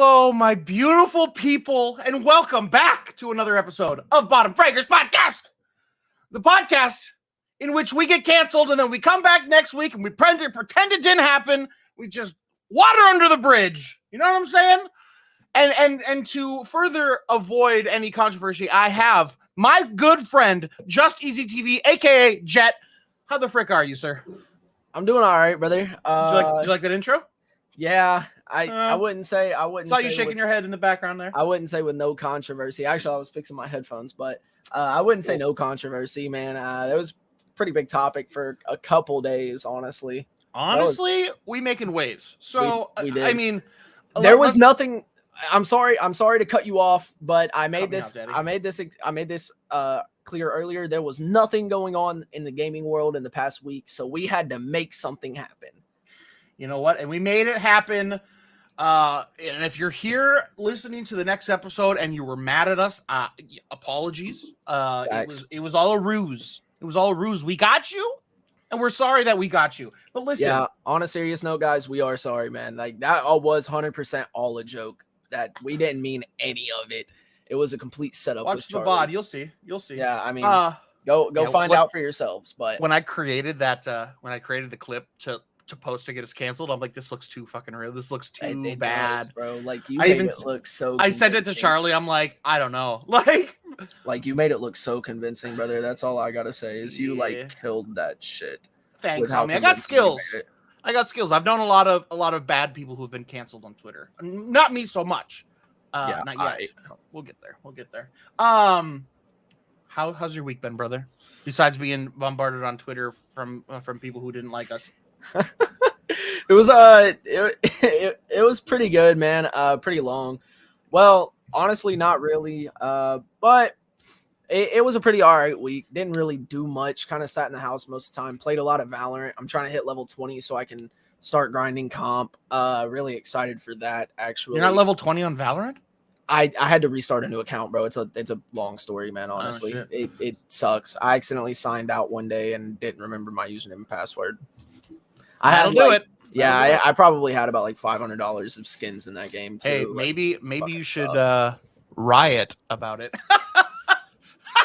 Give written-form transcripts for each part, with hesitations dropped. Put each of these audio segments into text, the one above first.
Hello, my beautiful people, and welcome back to another episode of Bottom Fraggers Podcast, the podcast in which we get canceled and then we come back next week and we pretend it didn't happen. We just water under the bridge. You know what I'm saying? And to further avoid any controversy, I have my good friend, Just Easy TV, aka Jet. How the frick are you, sir? I'm doing all right, brother. Did you like that intro? Yeah, I wouldn't say saw you shaking your head in the background there. I wouldn't say with no controversy. Actually, I was fixing my headphones, but I wouldn't say no controversy, man. That was a pretty big topic for a couple days, honestly. We making waves. So we did. I mean, there was nothing. I'm sorry to cut you off, but I made this clear earlier. There was nothing going on in the gaming world in the past week, so we had to make something happen. You know what? And we made it happen. And if you're here listening to the next episode and you were mad at us, apologies. It was all a ruse. It was all a ruse. We got you, and we're sorry that we got you. But listen. Yeah, on a serious note, guys, we are sorry, man. Like, that all was 100% all a joke. That we didn't mean any of it. It was a complete setup. Watch the VOD. You'll see. Yeah, I mean, go find out for yourselves. But when I created the clip to post to get us canceled, I'm like, this looks too fucking real. This looks too bad, does, bro. Like, you made it look so. I sent it to Charlie. I'm like, I don't know, like you made it look so convincing, brother. That's all I gotta say is you like killed that shit. Thanks, homie. I got skills. I've known a lot of bad people who've been canceled on Twitter. Not me so much. Not yet. We'll get there. How's your week been, brother? Besides being bombarded on Twitter from people who didn't like us. It was pretty good, man. Pretty long. Well, honestly, not really. But it was a pretty all right week. Didn't really do much. Kind of sat in the house most of the time. Played a lot of Valorant. I'm trying to hit level 20 so I can start grinding comp. Really excited for that, actually. You're not level 20 on Valorant? I had to restart a new account, bro. It's a long story, man, honestly. It sucks. I accidentally signed out one day and didn't remember my username and password. That'll do it. Yeah, I probably had about like $500 of skins in that game too. Hey, maybe you should riot about it.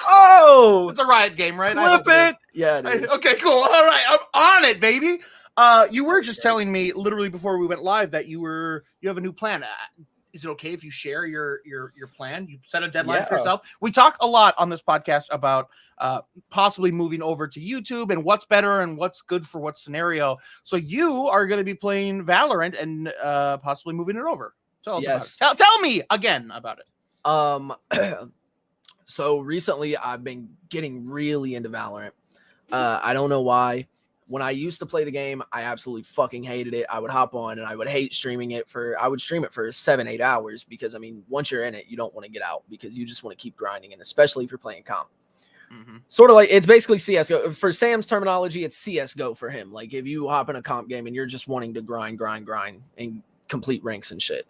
Oh, it's a Riot game, right? Flip it. Yeah, it is. Okay, cool. All right, I'm on it, baby. You were just telling me literally before we went live that you have a new plan. Is it okay if you share your plan? You set a deadline for yourself. We talk a lot on this podcast about possibly moving over to YouTube and what's better and what's good for what scenario. So you are going to be playing Valorant and possibly moving it over. Tell us about it. Tell me again about it. So recently I've been getting really into Valorant. I don't know why. When I used to play the game, I absolutely fucking hated it. I would hop on and I would hate streaming it I would stream it for 7-8 hours because, I mean, once you're in it, you don't want to get out because you just want to keep grinding, and especially if you're playing comp. Mm-hmm. Sort of like, it's basically CSGO. For Sam's terminology, it's CSGO for him. Like, if you hop in a comp game and you're just wanting to grind and complete ranks and shit.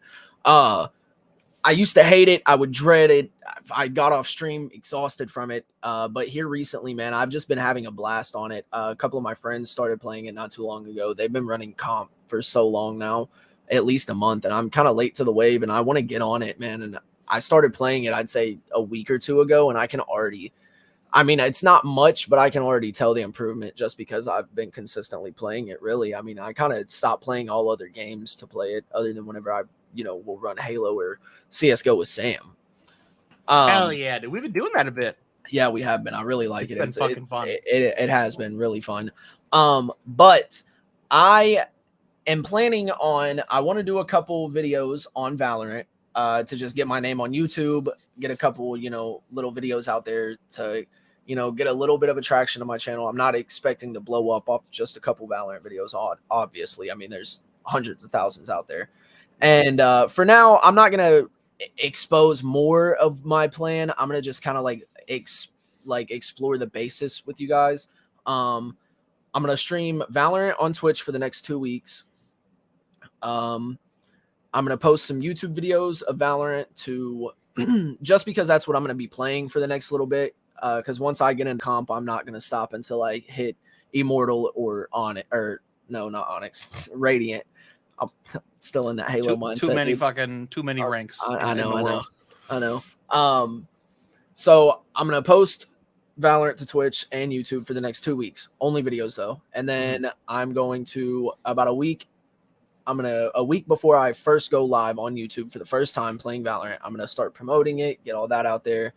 I used to hate it. I would dread it. I got off stream exhausted from it. But here recently, man, I've just been having a blast on it. A couple of my friends started playing it not too long ago. They've been running comp for so long now, at least a month. And I'm kind of late to the wave and I want to get on it, man. And I started playing it, I'd say a week or two ago. And I can already, I mean, it's not much, but I can already tell the improvement just because I've been consistently playing it, really. I mean, I kind of stopped playing all other games to play it other than whenever we'll run Halo or CSGO with Sam. Hell yeah, dude. We've been doing that a bit. Yeah, we have been. I really like it. It's been fucking fun. It has been really fun. But I am planning on, I want to do a couple videos on Valorant to just get my name on YouTube, get a couple, little videos out there to, get a little bit of attraction to my channel. I'm not expecting to blow up off just a couple Valorant videos, obviously. I mean, there's hundreds of thousands out there. And for now, I'm not going to expose more of my plan. I'm going to just kind of explore the basis with you guys. I'm going to stream Valorant on Twitch for the next 2 weeks. I'm going to post some YouTube videos of Valorant to just because that's what I'm going to be playing for the next little bit. Because once I get in comp, I'm not going to stop until I hit Immortal or Onyx, or no, not Onyx, Radiant. I'm still in that Halo mindset. Too many ranks. I in the world. know. So I'm gonna post Valorant to Twitch and YouTube for the next 2 weeks. Only videos though. And then I'm going to about a week before I first go live on YouTube for the first time playing Valorant, I'm gonna start promoting it, get all that out there.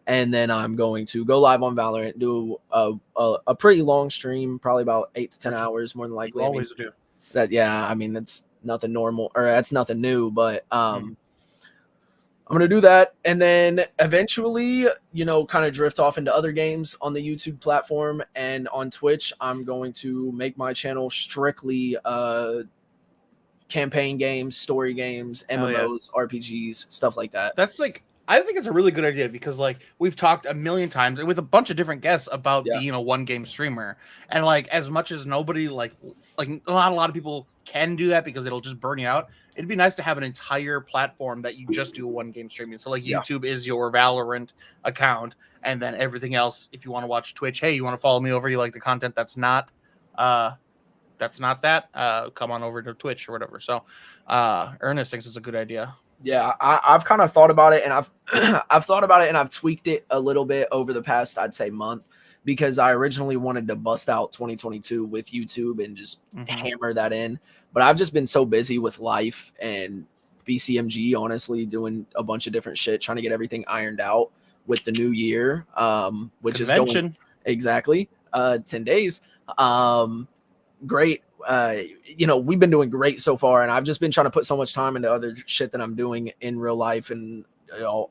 And then I'm going to go live on Valorant, do a pretty long stream, probably about 8 to 10 hours, more than likely. Always do that. Yeah, I mean that's nothing normal, or that's nothing new. But I'm gonna do that, and then eventually, kind of drift off into other games on the YouTube platform and on Twitch. I'm going to make my channel strictly campaign games, story games, MMOs, RPGs, stuff like that. That's like, I think it's a really good idea because like we've talked a million times with a bunch of different guests about being a one game streamer, and like as much as nobody like not a lot of people can do that because it'll just burn you out. It'd be nice to have an entire platform that you just do one game streaming. So like YouTube is your Valorant account, and then everything else. If you want to watch Twitch, hey, you want to follow me over? You like the content that's not that, come on over to Twitch or whatever. So Ernest thinks it's a good idea. Yeah, I've kind of thought about it, and I've thought about it, and I've tweaked it a little bit over the past, I'd say, month, because I originally wanted to bust out 2022 with YouTube and just hammer that in. But I've just been so busy with life and BCMG, honestly, doing a bunch of different shit, trying to get everything ironed out with the new year, which Convention. is going exactly 10 days. Great. We've been doing great so far, and I've just been trying to put so much time into other shit that I'm doing in real life and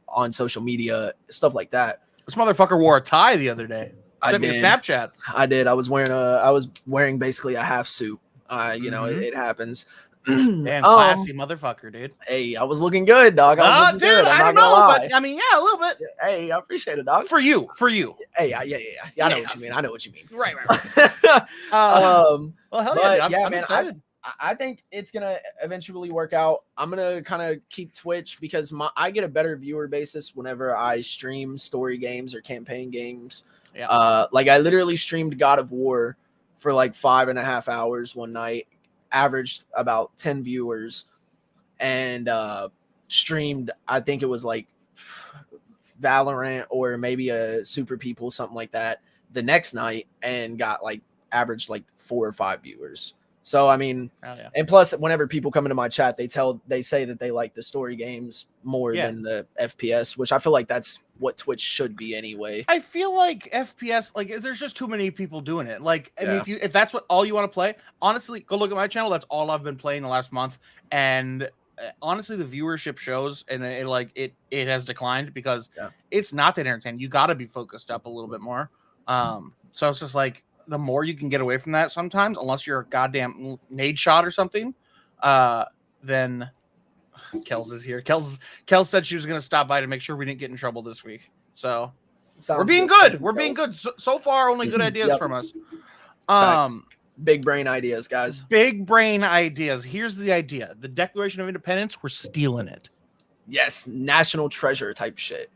on social media, stuff like that. This motherfucker wore a tie the other day. Sent me a Snapchat. I did. I was wearing basically a half suit. It happens. Damn, classy motherfucker, dude. Hey, I was looking good, dog. I don't know, but I mean, yeah, a little bit. Hey, I appreciate it, dog. For you. Hey, yeah. I know what you mean. Right. Well, hell yeah, I'm excited. I think it's gonna eventually work out. I'm gonna kind of keep Twitch because I get a better viewer basis whenever I stream story games or campaign games. Yeah. Like I literally streamed God of War for like 5.5 hours one night, averaged about 10 viewers, and streamed, I think it was like Valorant or maybe a Super People, something like that, the next night, and got like averaged like 4 or 5 viewers. So I mean, and plus, whenever people come into my chat, they say that they like the story games more than the FPS, which I feel like that's what Twitch should be anyway. I feel like FPS, like there's just too many people doing it. Like, I mean, if that's what all you want to play, honestly, go look at my channel. That's all I've been playing the last month, and honestly, the viewership shows, and it has declined because it's not that entertaining. You got to be focused up a little bit more. So it's just like, the more you can get away from that sometimes, unless you're a goddamn nade shot or something, then Kels is here. Kels said she was going to stop by to make sure we didn't get in trouble this week. So we're being good. We're being good. So far, only good ideas from us. Big brain ideas, guys. Big brain ideas. Here's the idea. The Declaration of Independence, we're stealing it. Yes, national treasure type shit.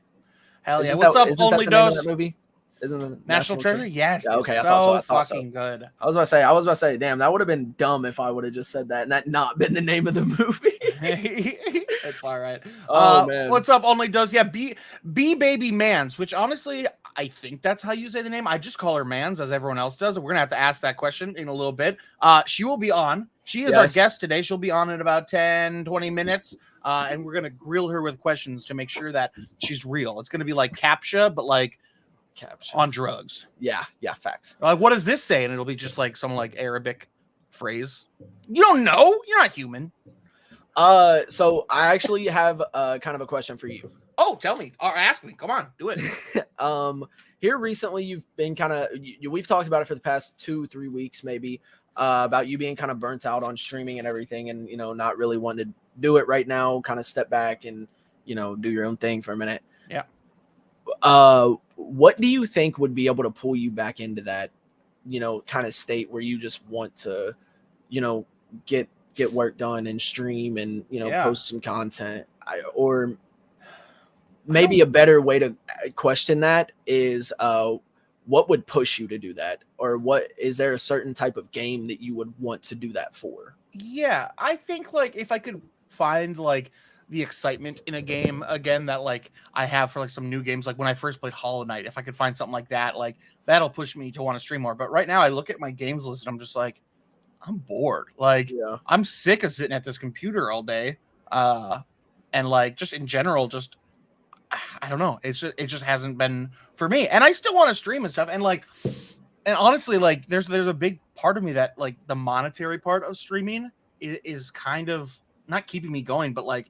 Hell yeah. What's up, Only Dose? Movie? Isn't it National Treasure? Yes. Yeah, okay, I thought so. Fucking good. I was about to say, damn, that would have been dumb if I would have just said that and that not been the name of the movie. It's all right. Man. What's up, Only Does? Yeah, bbabymans, which honestly, I think that's how you say the name. I just call her Mans, as everyone else does. We're gonna have to ask that question in a little bit. She will be on. She is our guest today. She'll be on in about 10-20 minutes. And we're gonna grill her with questions to make sure that she's real. It's gonna be like CAPTCHA, but like on drugs. Yeah, facts. Like, what does this say? And it'll be just like some like Arabic phrase. You don't know. You're not human. So I actually have kind of a question for you. Oh, tell me or ask me. Come on, do it. Here recently, you've been kind of we've talked about it for the past 2-3 weeks, maybe, about you being kind of burnt out on streaming and everything, and not really wanting to do it right now. Kind of step back and do your own thing for a minute. Yeah. What do you think would be able to pull you back into that, kind of state where you just want to, get work done and stream and, post some content? Or maybe a better way to question that is, what would push you to do that? Or what is there a certain type of game that you would want to do that for? Yeah, I think like if I could find like the excitement in a game again that like I have for like some new games, like when I first played Hollow Knight, if I could find something like that, like that'll push me to want to stream more. But right now I look at my games list and I'm just like, I'm bored. Like I'm sick of sitting at this computer all day. And like just in general, just I don't know. It just hasn't been for me. And I still want to stream and stuff. And like and honestly, like there's a big part of me that like the monetary part of streaming is kind of not keeping me going, but like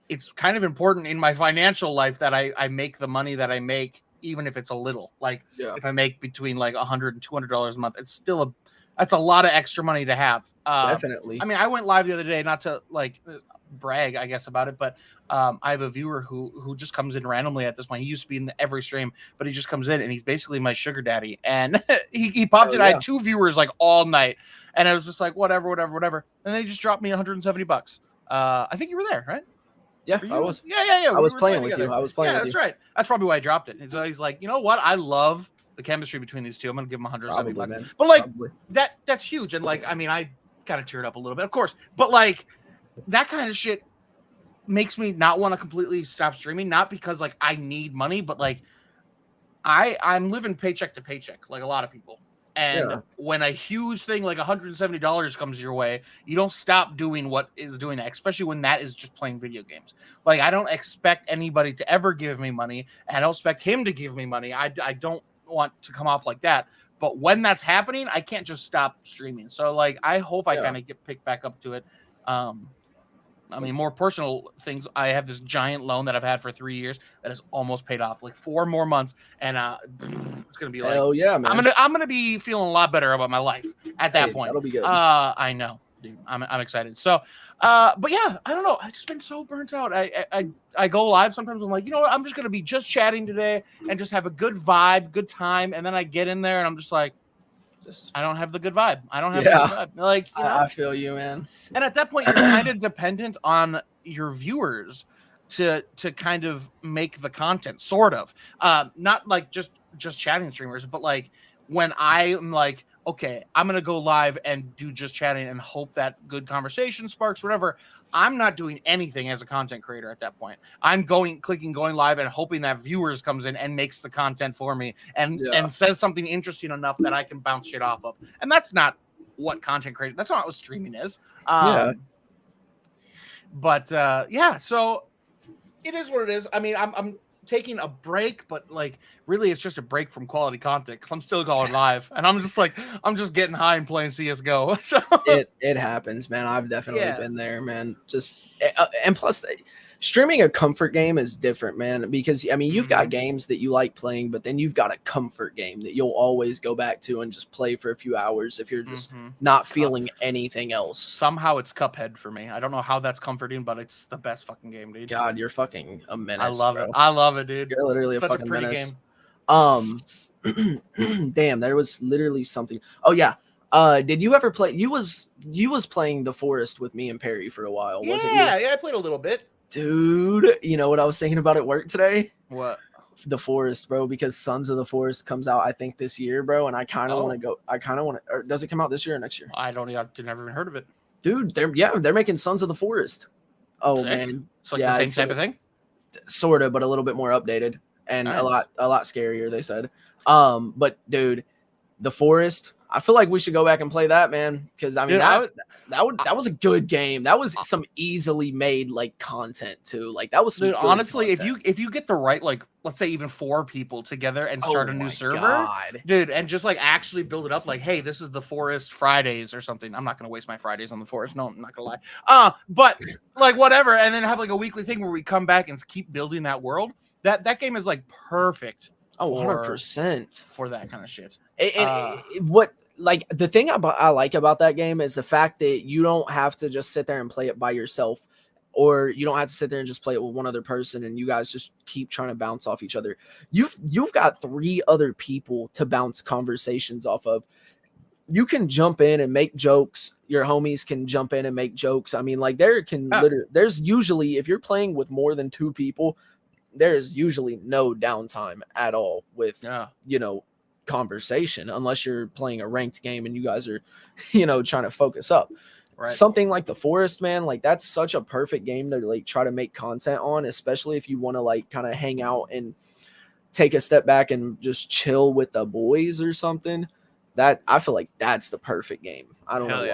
it's kind of important in my financial life that I make the money that I make, even if it's a little. Like if I make between like $100 and $200 a month, it's still that's a lot of extra money to have. Definitely. I mean, I went live the other day, not to like brag, I guess, about it, but I have a viewer who just comes in randomly at this point. He used to be in every stream, but he just comes in and he's basically my sugar daddy. And he popped in. I had 2 viewers like all night, and I was just like, whatever. And then he just dropped me $170. I think you were there, right? Yeah, I was. Yeah. I was playing with you. I was playing with you. That's right. That's probably why I dropped it. And so he's like, you know what? I love the chemistry between these two. I'm gonna give him $170. Man. But like that's huge. And like, I mean, I kind of teared up a little bit, of course. But like that kind of shit makes me not want to completely stop streaming. Not because like I need money, but like I'm living paycheck to paycheck, like a lot of people. And when a huge thing like $170 comes your way, you don't stop doing what is doing that, especially when that is just playing video games. Like I don't expect anybody to ever give me money, and I don't expect him to give me money. I don't want to come off like that. But when that's happening, I can't just stop streaming. So like I hope I kind of get picked back up to it. I mean, more personal things. I have this giant loan that I've had for 3 years that is almost paid off. Like 4 more months, and it's gonna be like, hell yeah, man. I'm gonna be feeling a lot better about my life at that point. That'll be good. I know, dude. I'm excited. So, but yeah, I don't know. I've just been so burnt out. I go live sometimes. I'm like, you know what? I'm just gonna be just chatting today and just have a good vibe, good time. And then I get in there and I'm just like, I don't have the good vibe. I don't have the good vibe. Like, you know? I feel you, man. And at that point, you're kind of dependent on your viewers to kind of make the content, sort of. Not like just chatting streamers, but like when I'm like, okay, I'm gonna go live and do just chatting and hope that good conversation sparks whatever. I'm not doing anything as a content creator at that point. I'm clicking going live and hoping that viewers comes in and makes the content for me and says something interesting enough that I can bounce shit off of. And that's not what content creation. That's not what streaming is. But so it is what it is. I mean, I'm taking a break, but like really it's just a break from quality content because I'm still going live and I'm just getting high and playing CSGO. So it happens, man. I've definitely been there, man. Just and plus streaming a comfort game is different, man, because I mean you've got games that you like playing, but then you've got a comfort game that you'll always go back to and just play for a few hours if you're just not feeling anything else. Somehow it's Cuphead for me. I don't know how that's comforting, but it's the best fucking game, dude. God, you're fucking a menace. I love it, dude. You're literally it's a such fucking a pretty menace. Game. Damn, there was literally something. Oh yeah. Did you ever play? You was playing The Forest with me and Perry for a while, wasn't you? Yeah, I played a little bit. Dude, you know what I was thinking about at work today? What? The Forest, bro, because Sons of the Forest comes out, I think, this year, bro, and I kind of want to go. I kind of want to. Or does it come out this year or next year? I've never even heard of it. Dude, they're making Sons of the Forest. Oh, Sick. man. It's like the same type of thing? Sort of, but a little bit more updated and a lot scarier, they said. But dude, The Forest, I feel like we should go back and play that, man, because I mean that was a good game. That was some easily made like content too. Like that was some honestly, content. if you get the right, like let's say even 4 people together and start a new server, dude, and just like actually build it up, like, hey, this is The Forest Fridays or something. I'm not gonna waste my Fridays on The Forest. No, I'm not gonna lie. But like whatever, and then have like a weekly thing where we come back and keep building that world. That game is like perfect. Oh, 100% for that kind of shit. And what like the thing I like about that game is the fact that you don't have to just sit there and play it by yourself, or you don't have to sit there and just play it with one other person and you guys just keep trying to bounce off each other. You've got 3 other people to bounce conversations off of. You can jump in and make jokes. Your homies can jump in and make jokes. I mean, like there's usually, if you're playing with more than 2 people, there's usually no downtime at all with conversation unless you're playing a ranked game and you guys are, you know, trying to focus up. Right. Something like the Forest, man, like that's such a perfect game to like try to make content on, especially if you want to like kind of hang out and take a step back and just chill with the boys or something. That I feel like that's the perfect game. I don't know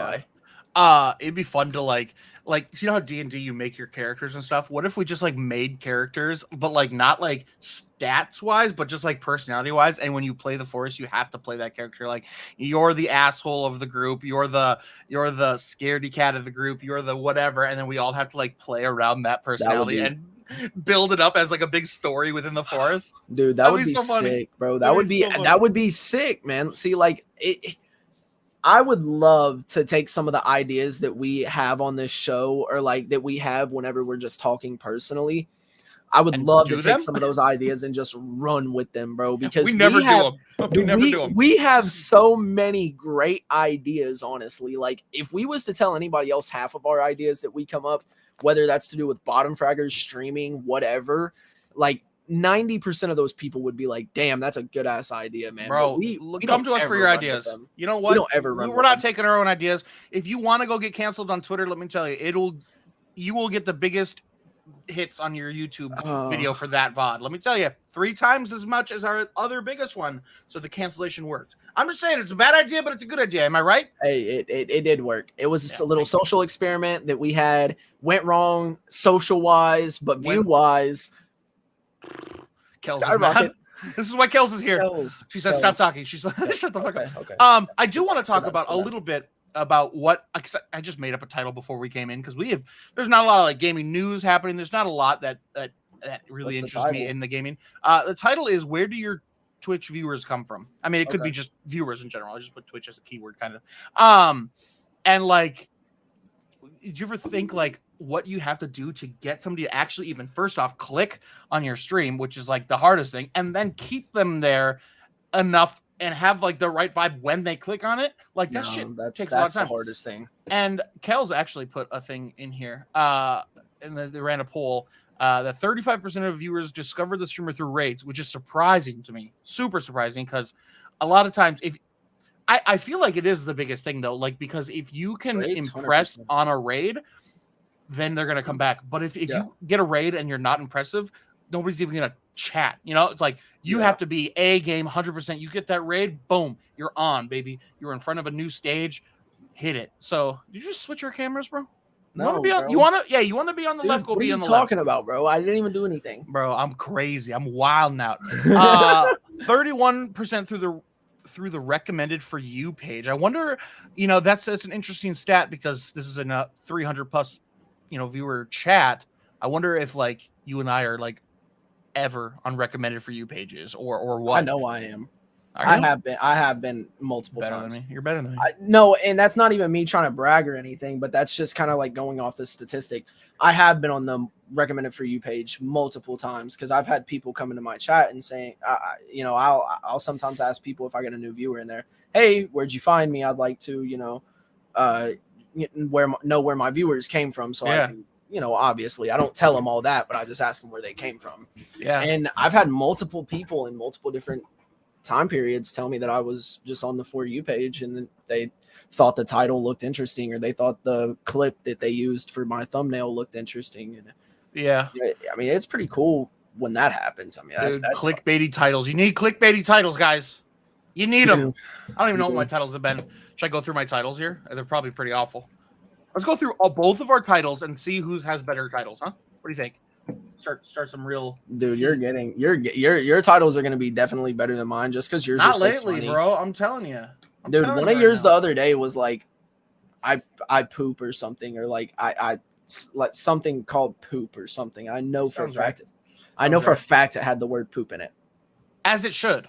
why. It'd be fun to like you know how D&D you make your characters and stuff. What if we just like made characters, but like not like stats wise, but just like personality wise? And when you play the Forest, you have to play that character. Like you're the asshole of the group, you're the scaredy cat of the group, you're the whatever, and then we all have to like play around that personality and build it up as like a big story within the Forest. Dude, that would be so sick, bro. That would be sick, man. See, like I would love to take some of the ideas that we have on this show or like that we have whenever we're just talking personally. I would love to take some of those ideas and just run with them, bro, because we never do them. We have so many great ideas, honestly. Like if we was to tell anybody else half of our ideas that we come up, whether that's to do with bottom fraggers, streaming, whatever, like 90% of those people would be like, damn, that's a good ass idea, man. Bro, we come to us for your ideas. You know what? We don't ever run We're not taking our own ideas. If you want to go get canceled on Twitter, let me tell you, you will get the biggest hits on your YouTube video for that VOD. Let me tell you, 3 times as much as our other biggest one. So the cancellation worked. I'm just saying it's a bad idea, but it's a good idea. Am I right? Hey, it did work. It was a little social experiment that we had. Went wrong social wise, but view wise. Kels, this is why Kels is here. She says, "Stop talking." She's like, "Shut the fuck up." Okay. I do want to talk about a little bit about what I just made up a title before we came in because there's not a lot of like gaming news happening. There's not a lot that really interests me in the gaming. The title is "Where do your Twitch viewers come from?" I mean, it could be just viewers in general. I just put Twitch as a keyword, kind of. And like, did you ever think like what you have to do to get somebody to actually even first off click on your stream, which is like the hardest thing, and then keep them there enough and have like the right vibe when they click on it? Like that shit takes a lot of time. The hardest thing. And Kel's actually put a thing in here. And they ran a poll that 35% of viewers discovered the streamer through raids, which is surprising to me. Super surprising, because a lot of times I feel like it is the biggest thing though, like because if you can impress 100%. On a raid, then they're gonna come back. But if you get a raid and you're not impressive, nobody's even gonna chat. You know, it's like you have to be a game 100%. You get that raid, boom, you're on, baby. You're in front of a new stage, hit it. So did you just switch your cameras, bro? You want to be on the left, go be on the left. What are you talking about, bro? I didn't even do anything. Bro, I'm crazy. I'm wilding out. 31% through the recommended for you page. I wonder, you know, that's an interesting stat because this is a 300 plus, you know, viewer chat. I wonder if like you and I are like ever on recommended for you pages or what. I know I am. I have been multiple times. Than me. You're better than me. No, and that's not even me trying to brag or anything, but that's just kind of like going off the statistic. I have been on the recommended for you page multiple times because I've had people come into my chat and saying, you know, I'll sometimes ask people if I get a new viewer in there, hey, where'd you find me? I'd like to, you know, know where my viewers came from. So I can, you know, obviously I don't tell them all that, but I just ask them where they came from. Yeah. And I've had multiple people in multiple different time periods tell me that I was just on the For You page and they thought the title looked interesting or they thought the clip that they used for my thumbnail looked interesting. And I mean, it's pretty cool when that happens. I mean, dude, clickbaity titles. You need clickbaity titles, guys. You need them. I don't even know what my titles have been. Should I go through my titles here? They're probably pretty awful. Let's go through both of our titles and see who has better titles, huh? What do you think? Start some real. Dude, your titles are going to be definitely better than mine just because yours not are so lately, funny. Bro. I'm telling you. Dude, one of yours the other day was like, I poop or something, or like I like something called poop or something. I know for a fact. I know for a fact it had the word poop in it. As it should.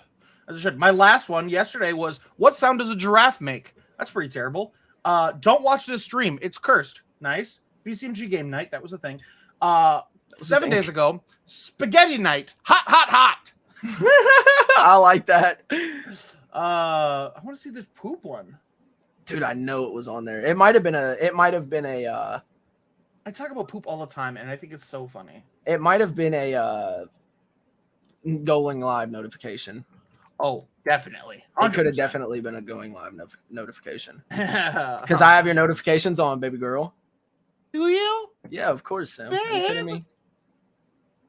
My last one yesterday was, what sound does a giraffe make? That's pretty terrible. Don't watch this stream. It's cursed. Nice. BCMG game night. That was a thing. 7 days ago, spaghetti night. Hot, hot, hot. I like that. I want to see this poop one. Dude, I know it was on there. It might have been a I talk about poop all the time and I think it's so funny. It might have been a going live notification. Oh, definitely. It could have 100%. definitely been a going live notification. Because I have your notifications on, baby girl. Do you? Yeah, of course, Sam. Are you kidding me?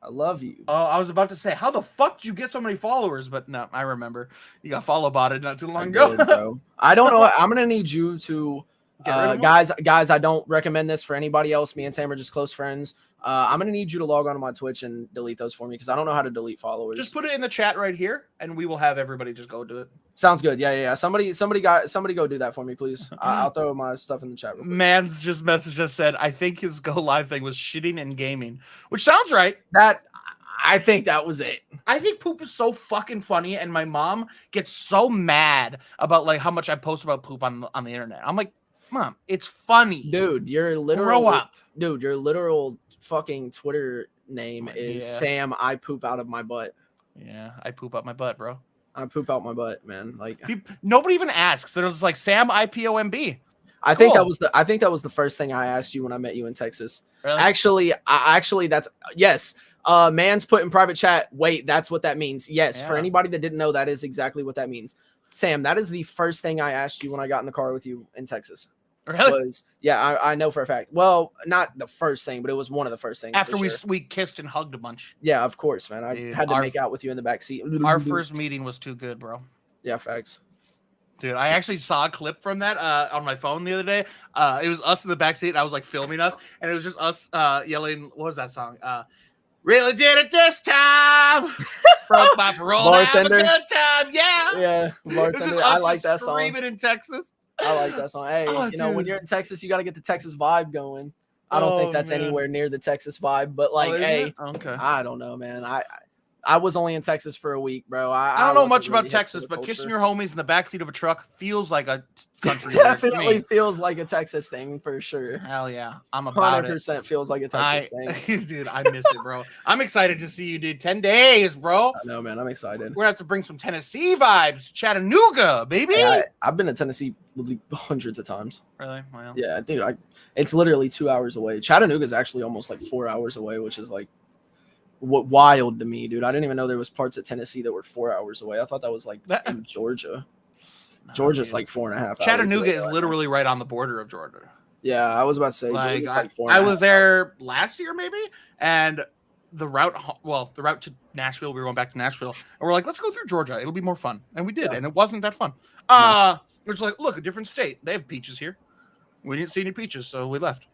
I love you. Oh, I was about to say, how the fuck did you get so many followers? But no, I remember. You got follow botted not too long ago. Bro. I don't know. I'm going to need you to... guys, I don't recommend this for anybody else. Me and Sam are just close friends. I'm gonna need you to log on to my Twitch and delete those for me because I don't know how to delete followers. Just put it in the chat right here, and we will have everybody just go do it. Sounds good. Yeah. Somebody go do that for me, please. I'll throw my stuff in the chat. Man's just message just said, I think his go live thing was shitting and gaming, which sounds right. I think that was it. I think poop is so fucking funny, and my mom gets so mad about like how much I post about poop on the internet. I'm like, Mom, it's funny. Dude, your literal fucking Twitter name is Sam, I poop out of my butt. Yeah, I poop out my butt, bro. I poop out my butt, man. Like nobody even asks. They're just like Sam IPOMB. I think that was the first thing I asked you when I met you in Texas. Really? Actually that's yes. Man's put in private chat. Wait, that's what that means. Yes, for anybody that didn't know, that is exactly what that means. Sam, that is the first thing I asked you when I got in the car with you in Texas. Really? I know for a fact. Well, not the first thing, but it was one of the first things. After we kissed and hugged a bunch. Yeah, of course, man. I had to make out with you in the back seat. Our first meeting was too good, bro. Yeah, facts. Dude, I actually saw a clip from that on my phone the other day. It was us in the back seat, and I was like filming us, and it was just us yelling. What was that song? Really did it this time. Broke my parole. Bartender. Have a good time. Yeah. Yeah. Bartender. I like that song. Screaming in Texas. I like that song. Hey, when you're in Texas, you got to get the Texas vibe going. I don't think that's anywhere near the Texas vibe, but like, I don't know, man. I was only in Texas for a week, bro. I don't know much about Texas, but kissing your homies in the backseat of a truck feels like a country. Definitely feels like a Texas thing for sure. Hell yeah. I'm about 100% feels like a Texas thing. Dude, I miss it, bro. I'm excited to see you, dude. 10 days, bro. I know, man. I'm excited. We're going to have to bring some Tennessee vibes. Chattanooga, baby. Yeah, I've been to Tennessee hundreds of times. Really? Well, yeah, dude. It's literally 2 hours away. Chattanooga is actually almost like 4 hours away, which is like wild to me, dude. I didn't even know there was parts of Tennessee that were 4 hours away. I thought that was like in Georgia. Georgia's like 4.5 hours. Chattanooga is literally right on the border of Georgia. Yeah, I was about to say like I was there last year maybe, and the route to Nashville, we were going back to Nashville, and we're like, let's go through Georgia. It'll be more fun. And we did, and it wasn't that fun. We're just like, look, a different state. They have peaches here. We didn't see any peaches, so we left.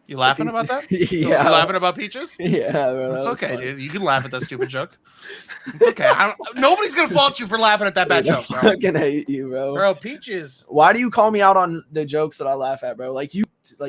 You laughing about that? Yeah. You laughing about peaches? Yeah, bro, it's okay, dude. You can laugh at that stupid joke. It's okay. Nobody's gonna fault you for laughing at that bad joke, bro. I fucking hate you, bro. Bro, peaches. Why do you call me out on the jokes that I laugh at, bro?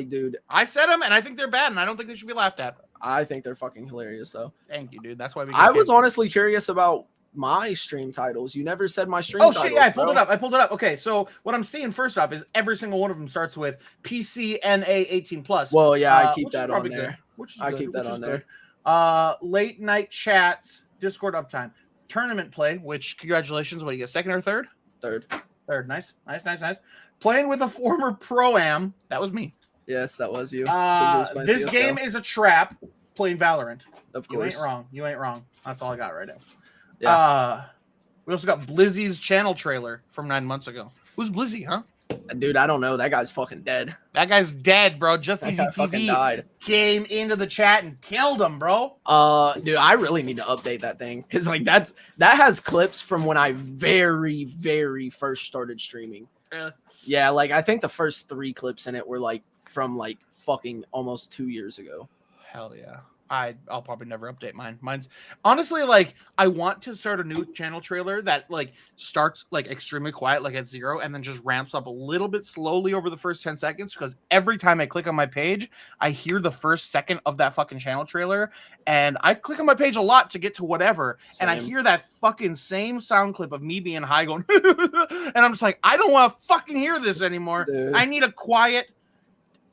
Dude. I said them, and I think they're bad, and I don't think they should be laughed at. I think they're fucking hilarious, though. Thank you, dude. That's why I was honestly curious about my stream titles. You never said my stream titles. Oh shit, yeah, I pulled it up. Okay, so what I'm seeing first off is every single one of them starts with PCNA 18 plus. Well, yeah, I keep that on there. I keep that on there. Late night chats, Discord uptime, tournament play, which congratulations, what do you get, second or third? Third. Nice. Playing with a former pro-am. That was me. Yes, that was you. This game is a trap. Playing Valorant. Of course. You ain't wrong. That's all I got right now. Yeah. We also got Blizzy's channel trailer from 9 months ago. Who's Blizzy, huh? Dude, I don't know. That guy's fucking dead. That guy's dead, bro. Just Easy TV came into the chat and killed him, bro. Dude, I really need to update that thing because like that has clips from when I very, very first started streaming. Yeah, like I think the first 3 clips in it were like from like fucking almost 2 years ago. Hell yeah. I'll probably never update mine. Mine's honestly like I want to start a new channel trailer that like starts like extremely quiet, like at 0, and then just ramps up a little bit slowly over the first 10 seconds. Because every time I click on my page, I hear the first second of that fucking channel trailer, and I click on my page a lot to get to whatever, and I hear that fucking same sound clip of me being high going, and I'm just like, I don't want to fucking hear this anymore. Dude. I need a quiet.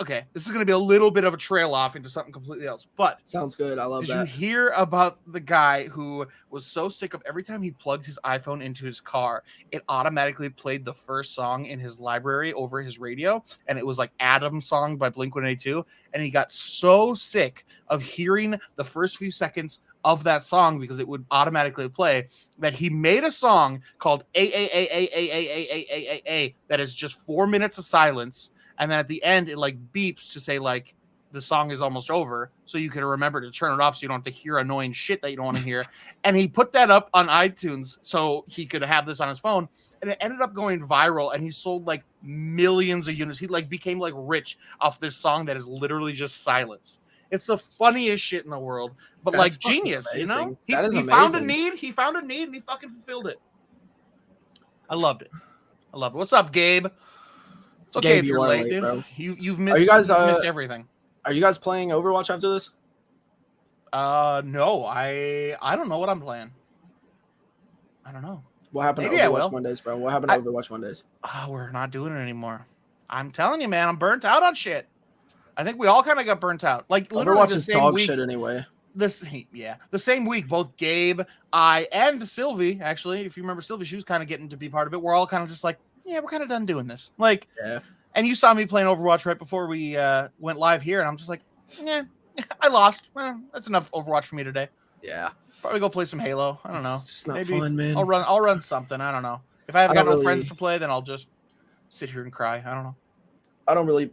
Okay, this is going to be a little bit of a trail off into something completely else, but sounds good. I love that. Did you hear about the guy who was so sick of every time he plugged his iPhone into his car, it automatically played the first song in his library over his radio, and it was like Adam's song by Blink-182, and he got so sick of hearing the first few seconds of that song because it would automatically play, that he made a song called A that is just 4 minutes of silence, and then at the end it like beeps to say like the song is almost over, so you can remember to turn it off so you don't have to hear annoying shit that you don't want to hear. And he put that up on iTunes so he could have this on his phone, and it ended up going viral, and he sold like millions of units. He like became like rich off this song that is literally just silence. It's the funniest shit in the world, but That's like fucking genius, you amazing. know? That is he found a amazing. need, he found a need, and he fucking fulfilled it. I loved it. What's up, Gabe? It's okay Gabe, if you you're are late, late, dude. bro. You've missed, you guys, you've missed everything. Are you guys playing Overwatch after this? No, I don't know what I'm playing. I don't know. What happened Maybe to I Overwatch will. Mondays, bro? What happened to Overwatch Mondays? Oh, we're not doing it anymore. I'm telling you, man, I'm burnt out on shit. I think we all kind of got burnt out. Like literally Overwatch the is same dog week. shit anyway. The same week, both Gabe, I, and Sylvie, actually, if you remember Sylvie, she was kind of getting to be part of it. We're all kind of just like, yeah, we're kind of done doing this. Like, Yeah. And you saw me playing Overwatch right before we went live here, and I'm just like, yeah, I lost. Well, that's enough Overwatch for me today. Yeah. Probably go play some Halo. I don't know. It's just not Maybe fun, man. I'll run something. I don't know. If I haven't got no friends to play, then I'll just sit here and cry. I don't know. I don't really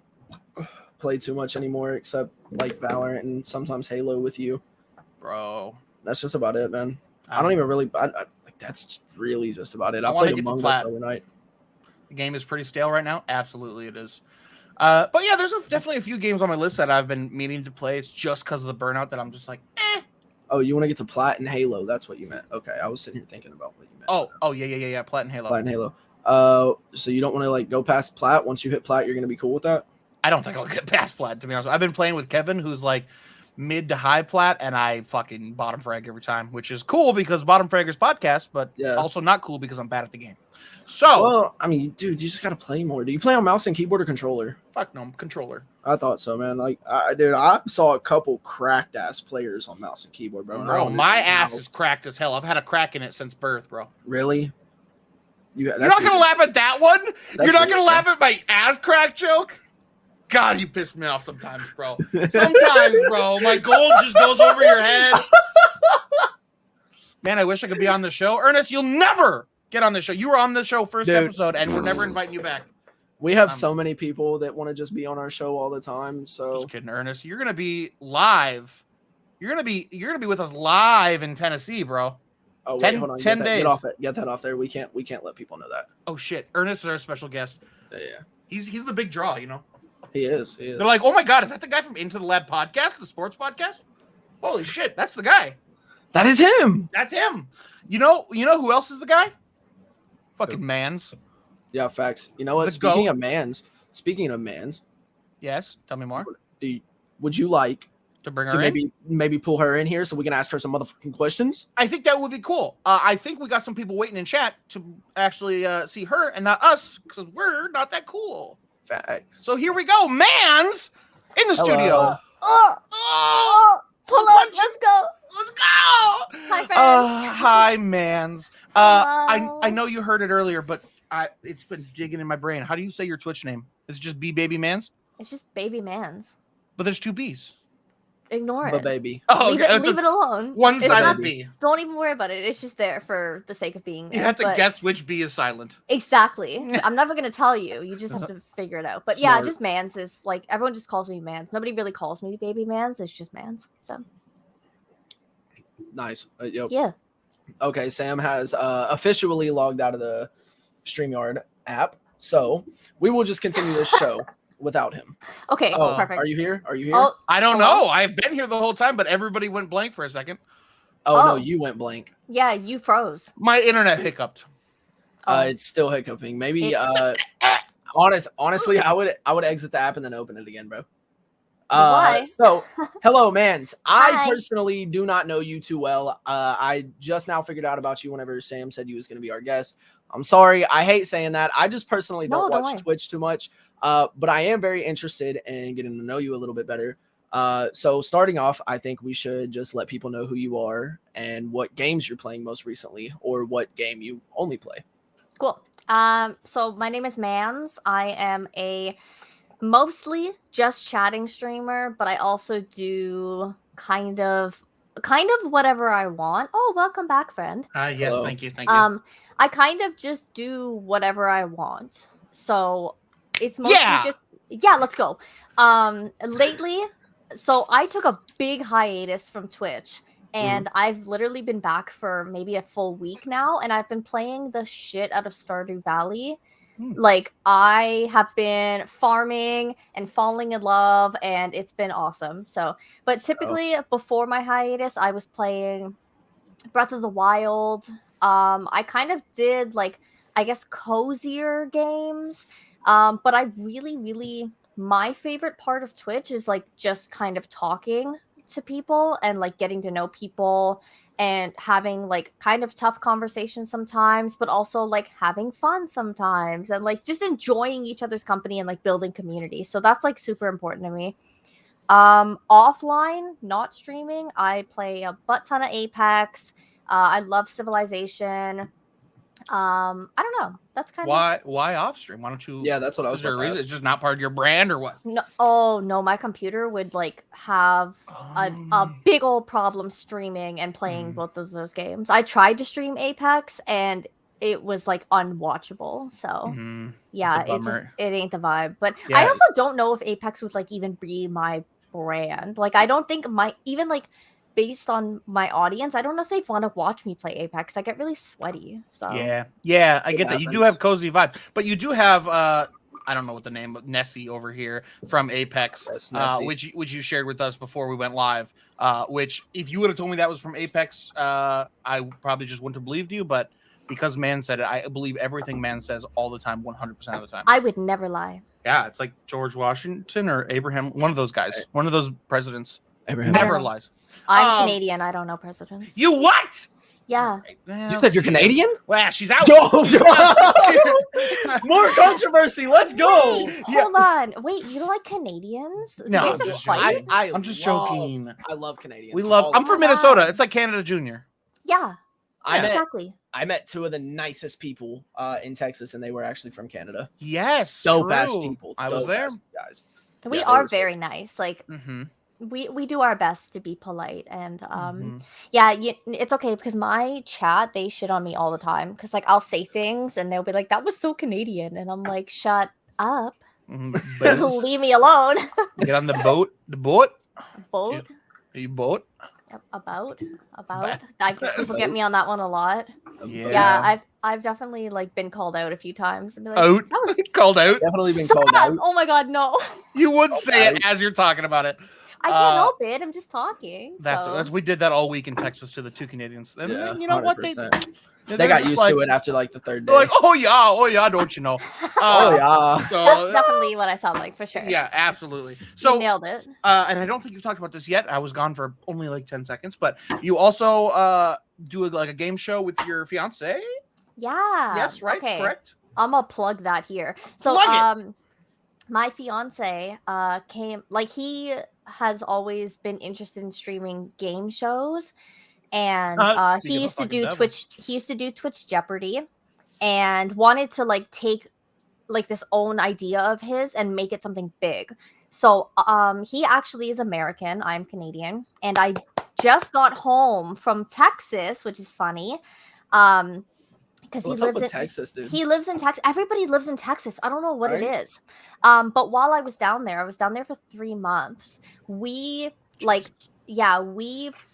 play too much anymore, except like Valorant and sometimes Halo with you, bro. That's just about it, man. I don't even really. Like that's really just about it. I wanna played get to Among Us plat. the other night. The game is pretty stale right now. Absolutely, it is. But yeah, there's definitely a few games on my list that I've been meaning to play. It's just because of the burnout that I'm just like, eh. Oh, you want to get to Plat and Halo? That's what you meant. Okay, I was sitting here thinking about what you meant. Oh, yeah. Plat and Halo. Plat and Halo. So you don't want to like go past Plat? Once you hit Plat, you're gonna be cool with that? I don't think I'll get past Plat, to be honest. I've been playing with Kevin, who's like mid to high Plat, and I fucking bottom frag every time, which is cool because Bottom Fraggers podcast, but also not cool because I'm bad at the game. So, well, I mean, dude, you just gotta play more. Do you play on mouse and keyboard or controller? Fuck no, controller. I thought so, man. Like, dude, I saw a couple cracked ass players on mouse and keyboard, bro. Bro, my ass is cracked as hell. I've had a crack in it since birth, bro. Really? You're not gonna laugh at that one? You're not gonna laugh at my ass crack joke? God, you piss me off sometimes, bro. Sometimes, bro, my gold just goes over your head. Man, I wish I could be on the show. Ernest, you'll never get on the show. You were on the show first episode, and we're never inviting you back. We have so many people that want to just be on our show all the time. So just kidding, Ernest. You're gonna be live. You're gonna be with us live in Tennessee, bro. Oh, wait, hold on. 10 days. Get that off there. We can't let people know that. Oh shit. Ernest is our special guest. Yeah. He's the big draw, you know. He is. They're like, oh my God, is that the guy from Into the Lab podcast, the sports podcast? Holy shit, that's the guy. That is him. That's him. You know who else is the guy? Fucking Mans. Yeah, facts. You know what? Speaking of Mans. Yes, tell me more. Would you like to bring her in? Maybe pull her in here so we can ask her some motherfucking questions? I think that would be cool. I think we got some people waiting in chat to actually see her and not us because we're not that cool. Facts. So here we go. Mans in the studio. Pull up. Let's go. Hi, friends. Hi, Mans. I know you heard it earlier, but it's been digging in my brain. How do you say your Twitch name? Is it just bbabymans? It's just bbabymans. But there's two B's. Ignore it. Baby. Oh, leave it alone. One silent B. Don't even worry about it. It's just there for the sake of being there. You have to guess which B is silent. Exactly. I'm never going to tell you. You just have to figure it out. But yeah, just Mans is like, everyone just calls me Mans. Nobody really calls me bbabymans. It's just Mans. So. Nice. Yep. Yeah. Okay, Sam has officially logged out of the StreamYard app. So we will just continue this show without him. Okay, perfect. Are you here? Oh, I don't know. I've been here the whole time, but everybody went blank for a second. Oh, no, you went blank. Yeah, you froze. My internet hiccuped. It's still hiccuping. Maybe honestly, I would exit the app and then open it again, bro. Why? So, hello, Mans. I personally do not know you too well. I just now figured out about you whenever Sam said you was going to be our guest. I'm sorry. I hate saying that. I just personally don't watch Twitch too much. But I am very interested in getting to know you a little bit better. So starting off, I think we should just let people know who you are and what games you're playing most recently, or what game you only play. Cool. So my name is Mans. I am a mostly just chatting streamer, but I also do kind of kind of whatever I want. Oh, welcome back, friend. Yes, Hello. thank you. I kind of just do whatever I want. So it's mostly just let's go. Lately, so I took a big hiatus from Twitch. And I've literally been back for maybe a full week now, and I've been playing the shit out of Stardew Valley. Like, I have been farming and falling in love, and it's been awesome. So, but typically before my hiatus, I was playing Breath of the Wild. I kind of did like, I guess, cozier games. But I really my favorite part of Twitch is like just kind of talking to people and like getting to know people and having like kind of tough conversations sometimes, but also like having fun sometimes and like just enjoying each other's company and like building community. So that's like super important to me. Offline, not streaming, I play a butt ton of Apex. I love Civilization. I don't know. That's kind of why off stream? Why don't you? Yeah, that's what I was Is there a about to reason? ask. It's just not part of your brand or what? no. Oh no, my computer would like have a big old problem streaming and playing both of those games. I tried to stream Apex and it was like unwatchable. So yeah, it ain't the vibe. But I also don't know if Apex would like even be my brand. Like I don't think even like based on my audience, I don't know if they'd want to watch me play Apex. I get really sweaty. So I get that. You do have cozy vibe, but you do have I don't know what the name of Nessie over here from Apex, which you shared with us before we went live. Which if you would have told me that was from Apex, I probably just wouldn't have believed you. But because Man said it, I believe everything Man says all the time, 100% of the time. I would never lie. Yeah, it's like George Washington or Abraham, one of those guys, one of those presidents. Abraham never lies. I'm Canadian. I don't know presidents. You what? Yeah. You said you're Canadian? Well, she's out. More controversy. Let's go. Wait, hold on. Wait, you don't like Canadians? No, I'm just joking. I love Canadians. We love. I'm from Minnesota. It's like Canada Junior. Yeah. Exactly. I met two of the nicest people in Texas, and they were actually from Canada. Yes, dope ass people. I was there, guys. We are very nice. Like. We do our best to be polite and it's okay because my chat, they shit on me all the time because like I'll say things and they'll be like, that was so Canadian, and I'm like, shut up. Leave me alone. Get on the boat. Boat. You boat. About I guess people get me on that one a lot. I've definitely like been called out a few times and be like, called out. Definitely been called out. Oh my god, no. You would say it as you're talking about it. I can't help it. I'm just talking. That's we did that all week in Texas to the two Canadians. And you know 100%. What they got used to it after like the third day. Like, oh yeah, don't you know? So, that's definitely what I sound like for sure. Yeah, absolutely. So you nailed it. And I don't think you've talked about this yet. I was gone for only like 10 seconds, but you also do like a game show with your fiance. Yeah. Yes, right. Okay. Correct. I'm gonna plug that here. So my fiance came, like, he has always been interested in streaming game shows, and he used to do Twitch Jeopardy and wanted to like take like this own idea of his and make it something big. So he actually is American, I'm Canadian, and I just got home from Texas, which is funny. Because he lives in Texas, dude. He lives in Texas. Everybody lives in Texas. I don't know what it is. But while I was down there for 3 months. We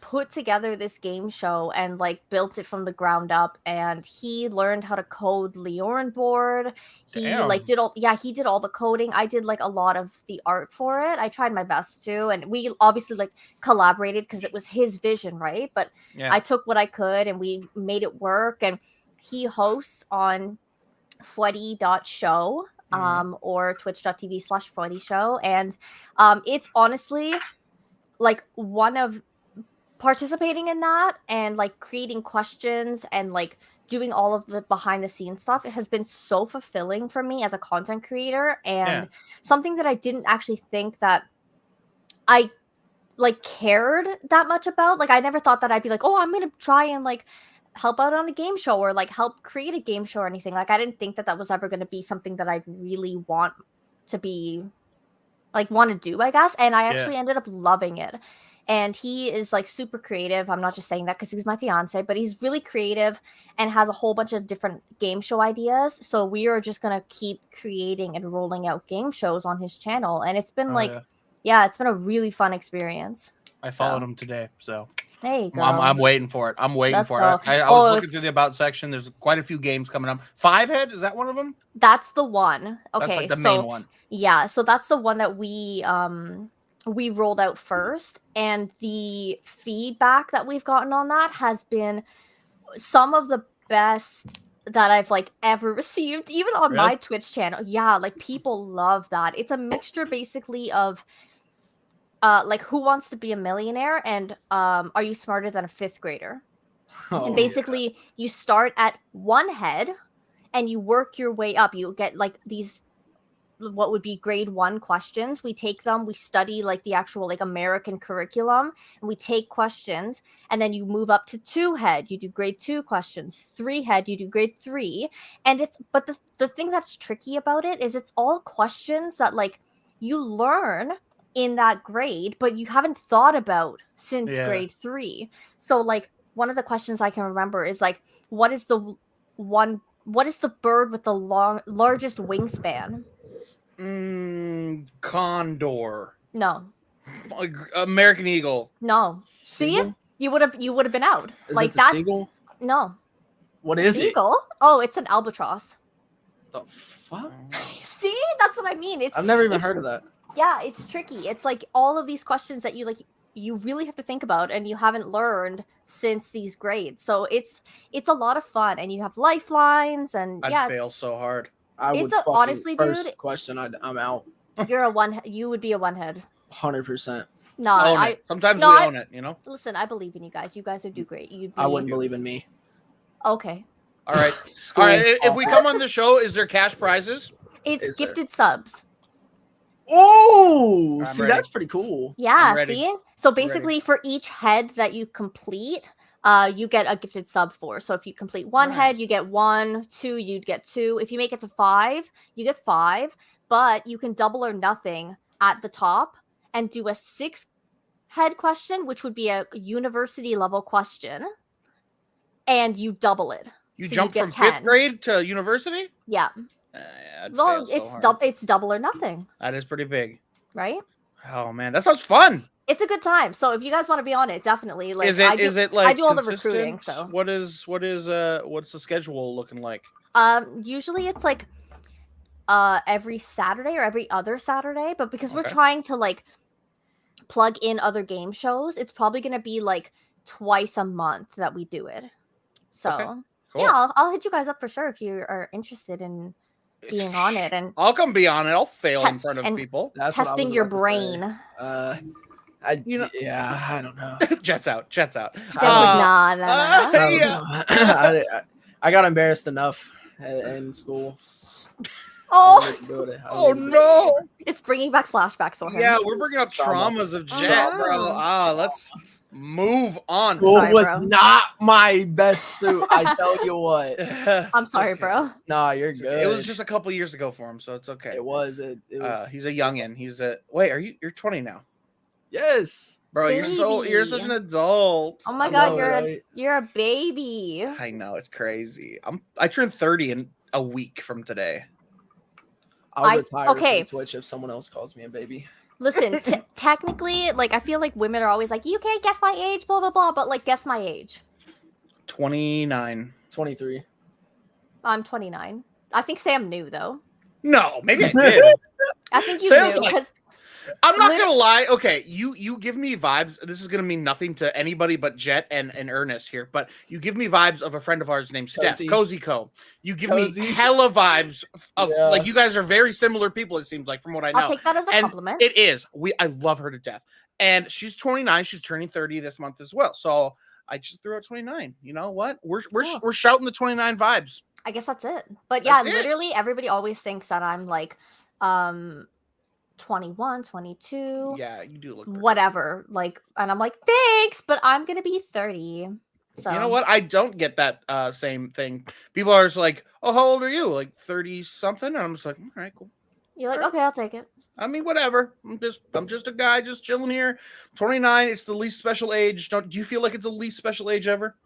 put together this game show and like built it from the ground up. And he learned how to code Leorn board. He did all the coding. I did like a lot of the art for it. I tried my best to, and we obviously like collaborated because it was his vision, right? But I took what I could and we made it work. And he hosts on fweddy.show or twitch.tv/fweddy show. And it's honestly like one of participating in that and like creating questions and like doing all of the behind the scenes stuff. It has been so fulfilling for me as a content creator and something that I didn't actually think that I like cared that much about. Like I never thought that I'd be like, oh, I'm going to try and like help out on a game show or like help create a game show or anything. Like I didn't think that was ever going to be something that I'd really want to do, I guess. And I actually ended up loving it. and he is like super creative. I'm not just saying that because he's my fiance, but he's really creative and has a whole bunch of different game show ideas. So we are just gonna keep creating and rolling out game shows on his channel, and it's been it's been a really fun experience. I followed him today, so there you go. I'm waiting for it. I'm waiting Let's for go. it. I was looking through the about section. There's quite a few games coming up. Five Head, is that one of them? That's the one. Okay, that's like the main one. Yeah, so that's the one that we rolled out first, and the feedback that we've gotten on that has been some of the best that I've like ever received, even on my Twitch channel. Yeah, like people love that. It's a mixture basically of like Who Wants to Be a Millionaire and Are You Smarter Than a Fifth Grader? And basically you start at one head and you work your way up. You get like these what would be grade 1 questions. We take them, we study like the actual like American curriculum, and we take questions, and then you move up to 2 head, you do grade 2 questions, 3 head, you do grade 3. And it's but the thing that's tricky about it is it's all questions that like you learn in that grade, but you haven't thought about since grade 3. So like one of the questions I can remember is like, what is the bird with the largest wingspan? Condor. No. American Eagle. No. Seagull? See, you would have been out. Is like it the seagull? No. What is Seagull? Oh, it's an albatross. The fuck? See, that's what I mean. I've never even heard of that. Yeah, it's tricky. It's like all of these questions that you really have to think about, and you haven't learned since these grades. So it's a lot of fun, and you have lifelines, and I'd fail so hard. Honestly, first dude. Question, I'm out. You would be a 1-head. 100%. No, sometimes we own it. You know. Listen, I believe in you guys. You guys would do great. I wouldn't believe in me. Okay. All right. All right. If we come on the show, is there cash prizes? It's gifted subs. Oh, see, that's pretty cool. Yeah, see? So basically for each head that you complete, you get a gifted sub for. So if you complete 1 head, you get 1, 2, you'd get 2. If you make it to 5, you get 5, but you can double or nothing at the top and do a 6 head question, which would be a university level question, and you double it. You jump from 5th grade to university? Yeah. Well, it's double or nothing. That is pretty big, right? Oh man, that sounds fun. It's a good time. So if you guys want to be on it, definitely. Like, is it like I do all the recruiting? So what's the schedule looking like? Usually it's like every Saturday or every other Saturday, but because we're trying to like plug in other game shows, it's probably gonna be like twice a month that we do it. So yeah, I'll hit you guys up for sure if you are interested in being on it, and I'll come be on it. I'll fail in front of people. That's testing your brain. I don't know. Jet's out. Jet's like, nah. I got embarrassed enough in school. Oh no! It's bringing back flashbacks for him. Yeah, we're bringing up traumas of Jet, bro. Let's move on. School was not my best suit. I tell you what. I'm sorry, bro. Nah, you're good. It was just a couple years ago for him, so it's okay. It was. It was. He's a youngin. You're 20 now. Yes, bro. You're such an adult. Oh my god, you're a baby. I know, it's crazy. I turned 30 in a week from today. I'll retire from Twitch if someone else calls me a baby. Listen, technically, like, I feel like women are always like, you can't guess my age, blah, blah, blah. But, like, guess my age. 29. 23. I'm 29. I think Sam knew, though. No, maybe I did. I think you knew. Because I'm not going to lie. Okay, you give me vibes. This is going to mean nothing to anybody but Jet and Ernest here. But you give me vibes of a friend of ours named Steph. Cozy Co. You give me hella vibes of, like, you guys are very similar people, it seems like, from what I know. I'll take that as a compliment. It is. I love her to death. And she's 29. She's turning 30 this month as well. So I just threw out 29. You know what? We're shouting the 29 vibes. I guess that's it. But yeah, literally everybody always thinks that I'm like 21, 22. Yeah, you do look whatever. Like, and I'm like, thanks, but I'm gonna be 30. So you know what? I don't get that same thing. People are just like, oh, how old are you? Like 30 something? And I'm just like, all right, cool. You're like, okay, I'll take it. I mean, whatever. I'm just a guy just chilling here. 29. It's the least special age. Do you feel like it's the least special age ever?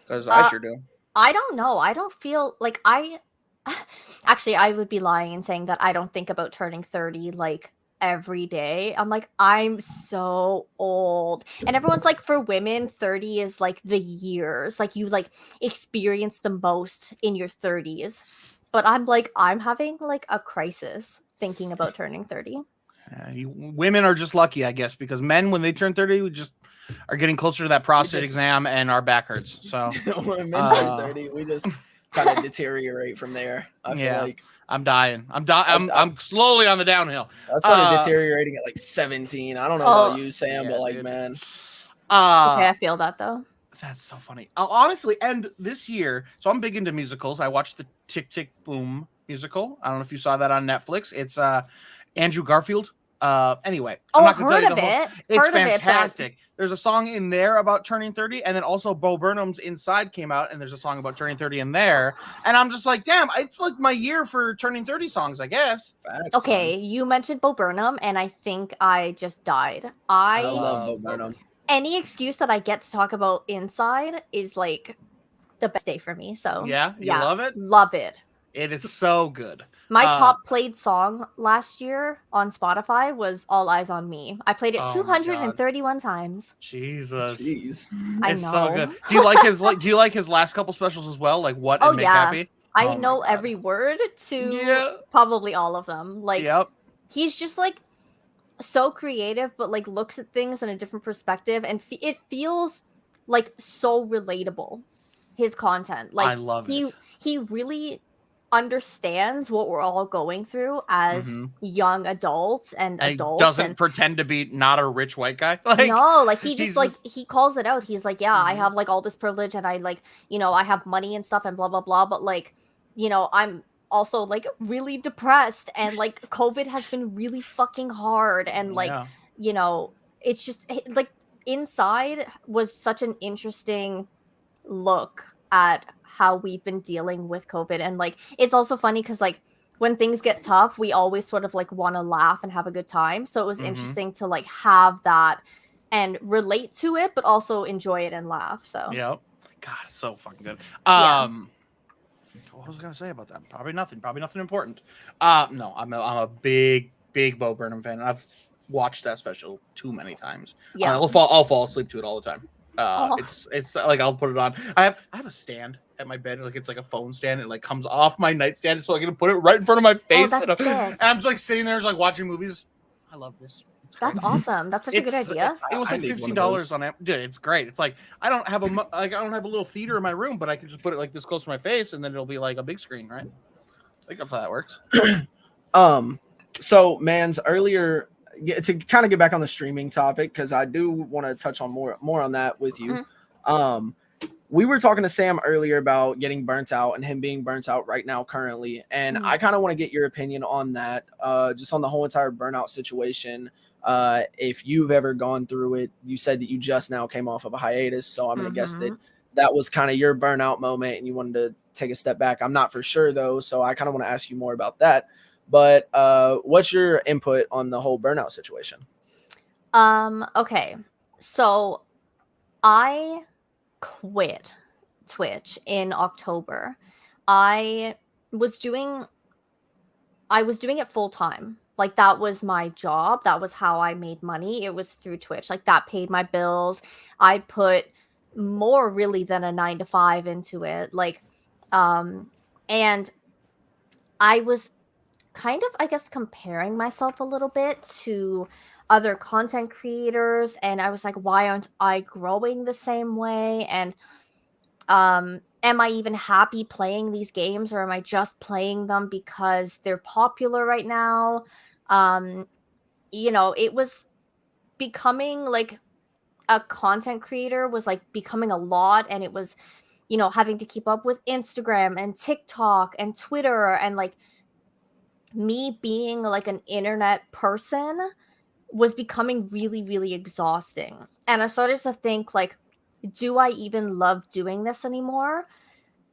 Because I sure do. I don't know. I don't feel like actually, I would be lying in saying that I don't think about turning 30 like every day. I'm like, I'm so old. And everyone's like, for women, 30 is like the years. Like you like experience the most in your 30s. But I'm like, I'm having like a crisis thinking about turning 30. Women are just lucky, I guess, because men, when they turn 30, we just are getting closer to that prostate exam and our back hurts. So when men turn 30, we just kind of deteriorate from there. I feel like I'm dying. I'm slowly on the downhill. I started deteriorating at like 17. I don't know about you, Sam, but like, dude. Man. Okay, I feel that though. That's so funny. Honestly, and this year, so I'm big into musicals. I watched the Tick Tick Boom musical. I don't know if you saw that on Netflix. It's Andrew Garfield. Anyway, I'm not gonna tell you the whole. It's fantastic. There's a song in there about turning 30, and then also Bo Burnham's Inside came out, and there's a song about turning 30 in there. And I'm just like, damn, it's like my year for turning 30 songs, I guess. Okay, you mentioned Bo Burnham, and I think I just died. I love Bo Burnham. Any excuse that I get to talk about Inside is like the best day for me. So yeah, love it? Love it. It is so good. My top played song last year on Spotify was All Eyes on Me. I played it 231 times. Jesus. Jeez. It's so good. Do you like his last couple specials as well? Like What and Make Happy? I know every word to probably all of them. Like he's just like so creative, but like looks at things in a different perspective, and it feels like so relatable. His content, like I love it. He really understands what we're all going through as young adults and adults. Doesn't pretend to be not a rich white guy. Like, no, like he just like he calls it out. He's like, I have like all this privilege, and I like, I have money and stuff and blah blah blah, but like, I'm also like really depressed, and like COVID has been really fucking hard, and like it's just like Inside was such an interesting look at how we've been dealing with COVID. And like it's also funny because like when things get tough, we always sort of like want to laugh and have a good time. So it was interesting to like have that and relate to it, but also enjoy it and laugh. So God, it's so fucking good. What was I gonna say about that? Probably nothing important. No, I'm a big Bo Burnham fan. I've watched that special too many times. I'll fall asleep to it all the time. It's like I'll put it on. I have a stand at my bed, like it's like a phone stand. It like comes off my nightstand, so I can put it right in front of my face. And I'm just like sitting there, just like watching movies. I love this. That's awesome. That's such a good idea. It was like $15 on it, dude. It's great. It's like I don't have a little theater in my room, but I can just put it like this close to my face, and then it'll be like a big screen, right? I think that's how that works. So Mans, earlier, to kind of get back on the streaming topic, because I do want to touch on more on that with you. We were talking to Sam earlier about getting burnt out and him being burnt out right now currently, and I kind of want to get your opinion on that, just on the whole entire burnout situation. If you've ever gone through it. You said that you just now came off of a hiatus, so I'm gonna guess that was kind of your burnout moment and you wanted to take a step back. I'm not for sure though, so I kind of want to ask you more about that. But what's your input on the whole burnout situation? Okay, so I quit Twitch in October. I was doing it full time. Like that was my job. That was how I made money. It was through Twitch. Like that paid my bills. I put more really than a 9-to-5 into it. Like, and I was kind of, I guess, comparing myself a little bit to other content creators. And I was like, why aren't I growing the same way? And, am I even happy playing these games, or am I just playing them because they're popular right now? It was becoming like a content creator was like becoming a lot, and it was, having to keep up with Instagram and TikTok and Twitter, and like me being like an internet person was becoming really, really exhausting. And I started to think like, do I even love doing this anymore?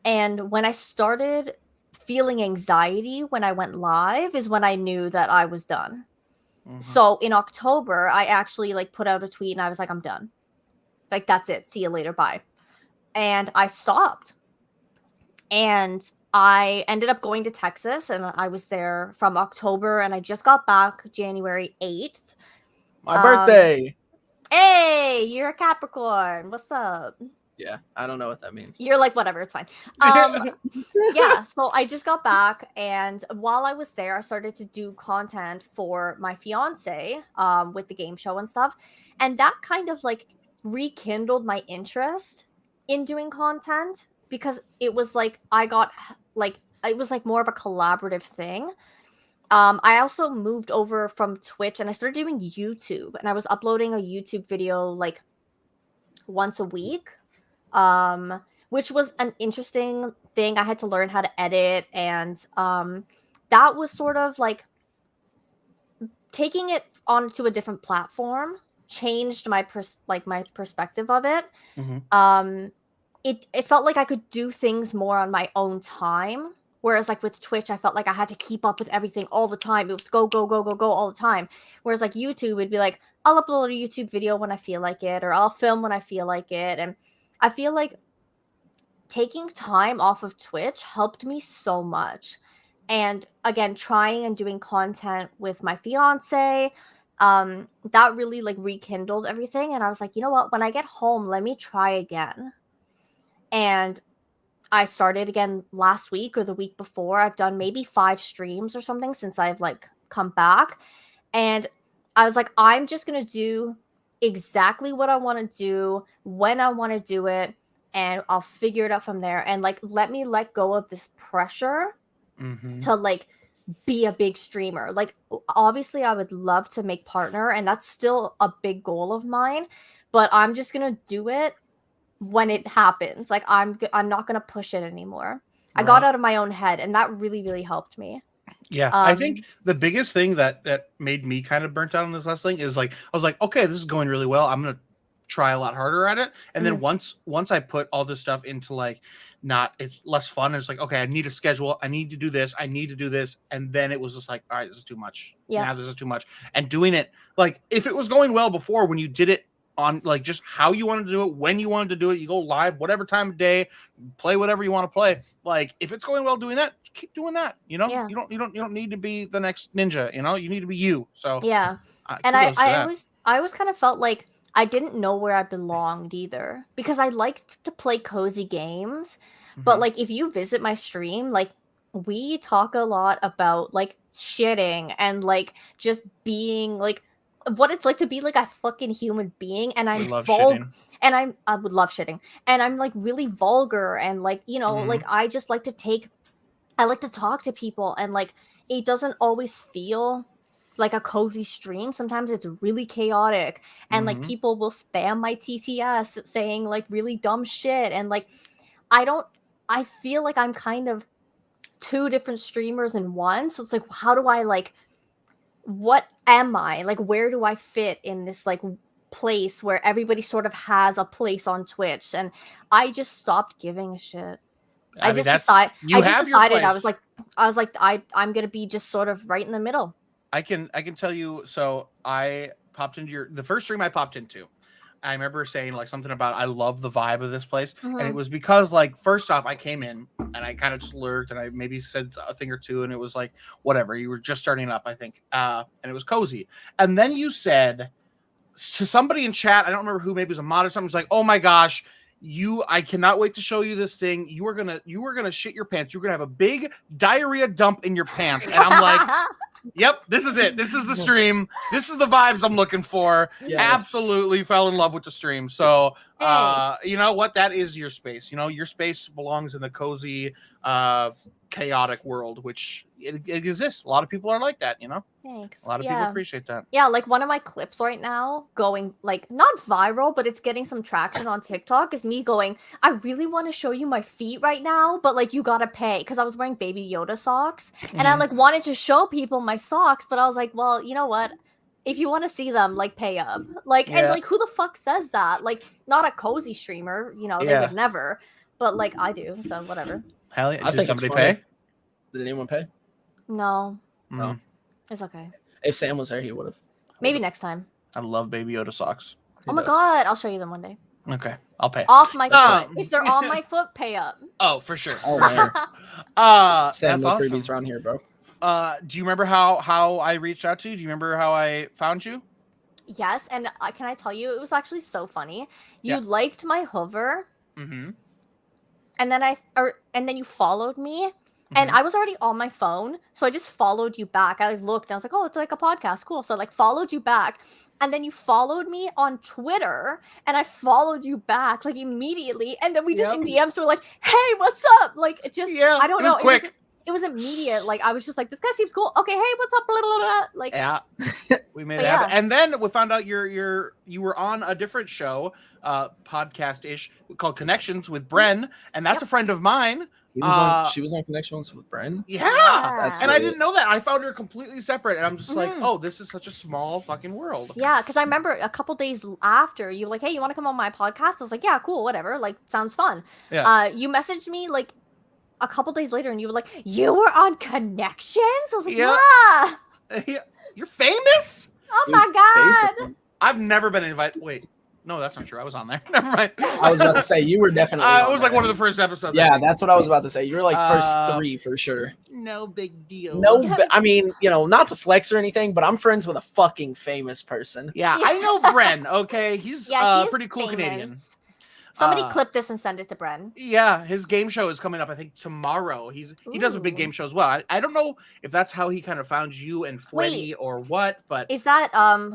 And when I started feeling anxiety when I went live is when I knew that I was done. So in October, I actually like put out a tweet and I was like, I'm done. Like, that's it. See you later. Bye. And I stopped. And I ended up going to Texas, and I was there from October, and I just got back January 8th. My birthday. Hey, you're a Capricorn. What's up? Yeah, I don't know what that means. You're like, whatever, it's fine. Yeah, so I just got back, and while I was there, I started to do content for my fiance with the game show and stuff. And that kind of like rekindled my interest in doing content, because it was like it was like more of a collaborative thing. I also moved over from Twitch and I started doing YouTube, and I was uploading a YouTube video like once a week, which was an interesting thing. I had to learn how to edit, and that was sort of like taking it onto a different platform changed my my perspective of it. It felt like I could do things more on my own time. Whereas like with Twitch, I felt like I had to keep up with everything all the time. It was go, go, go, go, go all the time. Whereas like YouTube would be like, I'll upload a YouTube video when I feel like it, or I'll film when I feel like it. And I feel like taking time off of Twitch helped me so much. And again, trying and doing content with my fiance, that really like rekindled everything. And I was like, you know what? When I get home, let me try again. And I started again last week or the week before. I've done maybe 5 streams or something since I've like come back. And I was like, I'm just going to do exactly what I want to do when I want to do it. And I'll figure it out from there. And like, let me let go of this pressure to like be a big streamer. Like, obviously I would love to make partner, and that's still a big goal of mine, but I'm just going to do it when it happens. Like, I'm not gonna push it anymore. I got out of my own head, and that really, really helped me. Yeah, I think the biggest thing that made me kind of burnt out on this last thing is like, I was like, okay, this is going really well. I'm gonna try a lot harder at it. And then once I put all this stuff into like, it's less fun. It's like, okay, I need a schedule. I need to do this. I need to do this. And then it was just like, all right, this is too much. Yeah, now this is too much. And doing it, like, if it was going well before, when you did it on like just how you wanted to do it, when you wanted to do it, you go live, whatever time of day, play whatever you want to play. Like, if it's going well doing that, keep doing that. You know, you don't need to be the next ninja. You know, you need to be you. So yeah, and I always kind of felt like I didn't know where I belonged either, because I liked to play cozy games, but like if you visit my stream, like we talk a lot about like shitting and like just being like what it's like to be like a fucking human being. And I'm vulgar, and I would love shitting, and I'm like really vulgar, and like, you know, like I just like to talk to people, and like it doesn't always feel like a cozy stream. Sometimes it's really chaotic, and like people will spam my TTS saying like really dumb shit, and like I feel like I'm kind of 2 different streamers in one. So it's like, how do I like, what am I? Like, where do I fit in this like place where everybody sort of has a place on Twitch? And I just stopped giving a shit. I just decided I was like I'm gonna be just sort of right in the middle. I can tell you. So I popped into the first stream I popped into. I remember saying like something about, I love the vibe of this place. And it was because like, first off, I came in and I kind of just lurked, and I maybe said a thing or two, and it was like, whatever, you were just starting up, I think. And it was cozy. And then you said to somebody in chat, I don't remember who, maybe it was a mod or something, was like, oh my gosh, I cannot wait to show you this thing. You are gonna shit your pants. You're gonna have a big diarrhea dump in your pants. And I'm like, yep, this is it. This is the stream. This is the vibes I'm looking for. Yes. Absolutely fell in love with the stream. So, you know what? That is your space. You know, your space belongs in the cozy, chaotic world, which it exists. A lot of people are like that, you know? Thanks. A lot of people appreciate that. Yeah, like one of my clips right now going like not viral, but it's getting some traction on TikTok, is me going, I really want to show you my feet right now, but like you gotta pay, because I was wearing Baby Yoda socks, and I like wanted to show people my socks, but I was like, well, you know what? If you want to see them, like pay up. Like, and like who the fuck says that? Like, not a cozy streamer, you know, they would never. But like I do, so whatever. Hell yeah. Did somebody pay? Did anyone pay? No. No. It's okay. If Sam was there, he would have. Maybe next time. I love Baby Yoda socks. Oh my god, I'll show you them one day. Okay, I'll pay. Off my foot. If they're on my foot, pay up. Oh, for sure. Oh, For sure. Sam, that's no awesome. freebies around here, bro. Do you remember how I reached out to you? Do you remember how I found you? Yes, and can I tell you, it was actually so funny. You Yeah. liked my hover, Mm-hmm. and then you followed me, and I was already on my phone, so I just followed you back. I looked, and I was like, oh, it's like a podcast, cool. So I followed you back, and then you followed me on Twitter, and I followed you back immediately, and then we just in DMs were like, hey, what's up? I don't know. Quick. It was immediate. I was just like, this guy seems cool. Okay, hey, what's up? Blah, blah, blah. Yeah, we made it happen. And then we found out you were on a different show, podcast-ish, called Connections with Bren, and that's a friend of mine. She was on Connections with Bren? Yeah. That's and I didn't know that. I found her completely separate, and I'm just like, oh, this is such a small fucking world. Yeah, because I remember a couple days after, you were like, hey, you want to come on my podcast? I was like, yeah, cool, whatever. Sounds fun. Yeah. You messaged me, a couple days later, and you were like, you were on Connections? I was like, yeah. You're famous? Oh my god. Basically. I've never been invited. Wait, no, that's not true. I was on there. Never mind. I was about to say, you were definitely It was one of the first episodes. Yeah, that's what I was about to say. You were first 3 for sure. No big deal. I mean, not to flex or anything, but I'm friends with a fucking famous person. Yeah, I know Bren, okay? He's pretty cool famous. Canadian. Somebody clip this and send it to Bren. Yeah, his game show is coming up, I think, tomorrow. He does a big game show as well. I don't know if that's how he kind of found you and Freddy or what, but is that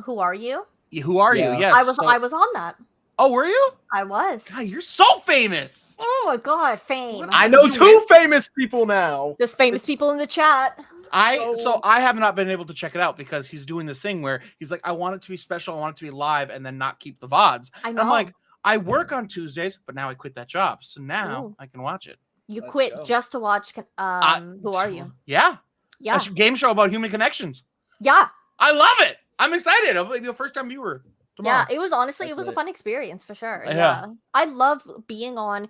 Who Are You? Who Are You? Yes. I was on that. Oh, were you? I was. God, you're so famous. Oh my god, fame. I know 2 famous people now. Just famous people in the chat. So I have not been able to check it out because he's doing this thing where he's like, I want it to be special, I want it to be live, and then not keep the VODs. I know. I'm like, I work on Tuesdays, but now I quit that job, so now I can watch it. You quit just to watch Who Are You? Yeah. Yeah. A game show about human connections. Yeah. I love it. I'm excited. I'll be a first-time viewer tomorrow. Yeah, it was honestly, it was a fun experience for sure. Yeah. I love being on